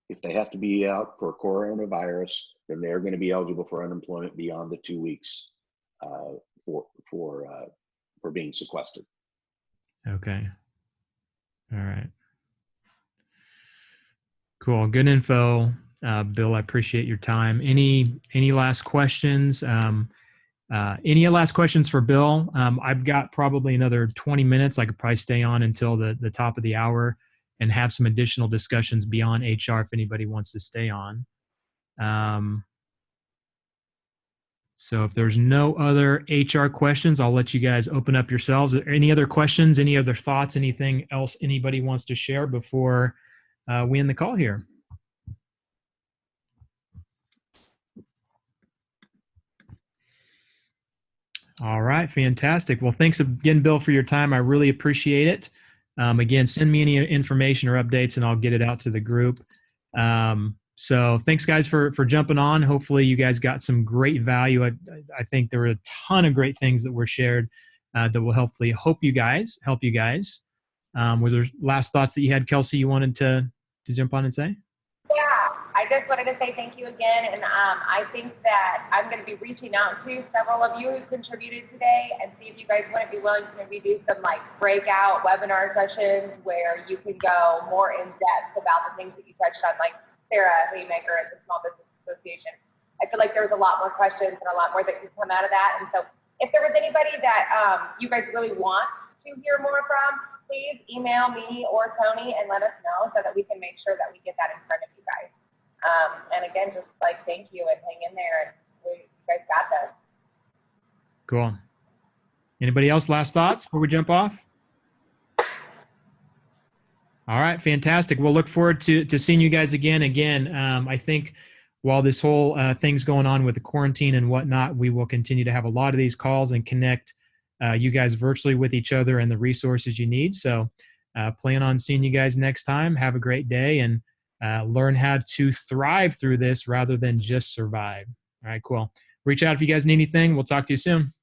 If they have to be out for coronavirus, then they're going to be eligible for unemployment beyond the 2 weeks for being sequestered. Okay. All right. Cool. Good info, Bill. I appreciate your time. Any last questions? Any last questions for Bill? I've got probably another 20 minutes. I could probably stay on until the top of the hour and have some additional discussions beyond HR if anybody wants to stay on. So if there's no other HR questions, I'll let you guys open up yourselves. Are there any other questions, any other thoughts, anything else anybody wants to share before we end the call here? All right, fantastic. Well, thanks again, Bill, for your time. I really appreciate it. Again, send me any information or updates, and I'll get it out to the group. So thanks, guys, for jumping on. Hopefully, you guys got some great value. I think there were a ton of great things that were shared that will hopefully help you guys. Were there last thoughts that you had, Kelsey, you wanted to jump on and say? Yeah, I just wanted to say thank you again, and I think that I'm going to be reaching out to several of you who contributed today and see if you guys want to be willing to maybe do some like breakout webinar sessions where you can go more in depth about the things that you touched on, like Sarah Haymaker at the Small Business Association. I feel like there was a lot more questions and a lot more that could come out of that, and so if there was anybody that you guys really want to hear more from, please email me or Tony and let us know so that we can make sure that we get that in front of you guys. And again, just like thank you and hang in there. And you guys got this. Cool. Anybody else? Last thoughts before we jump off? All right, fantastic. We'll look forward to seeing you guys again. I think while this whole thing's going on with the quarantine and whatnot, we will continue to have a lot of these calls and connect you guys virtually with each other and the resources you need. So plan on seeing you guys next time. Have a great day and learn how to thrive through this rather than just survive. All right, cool. Reach out if you guys need anything. We'll talk to you soon.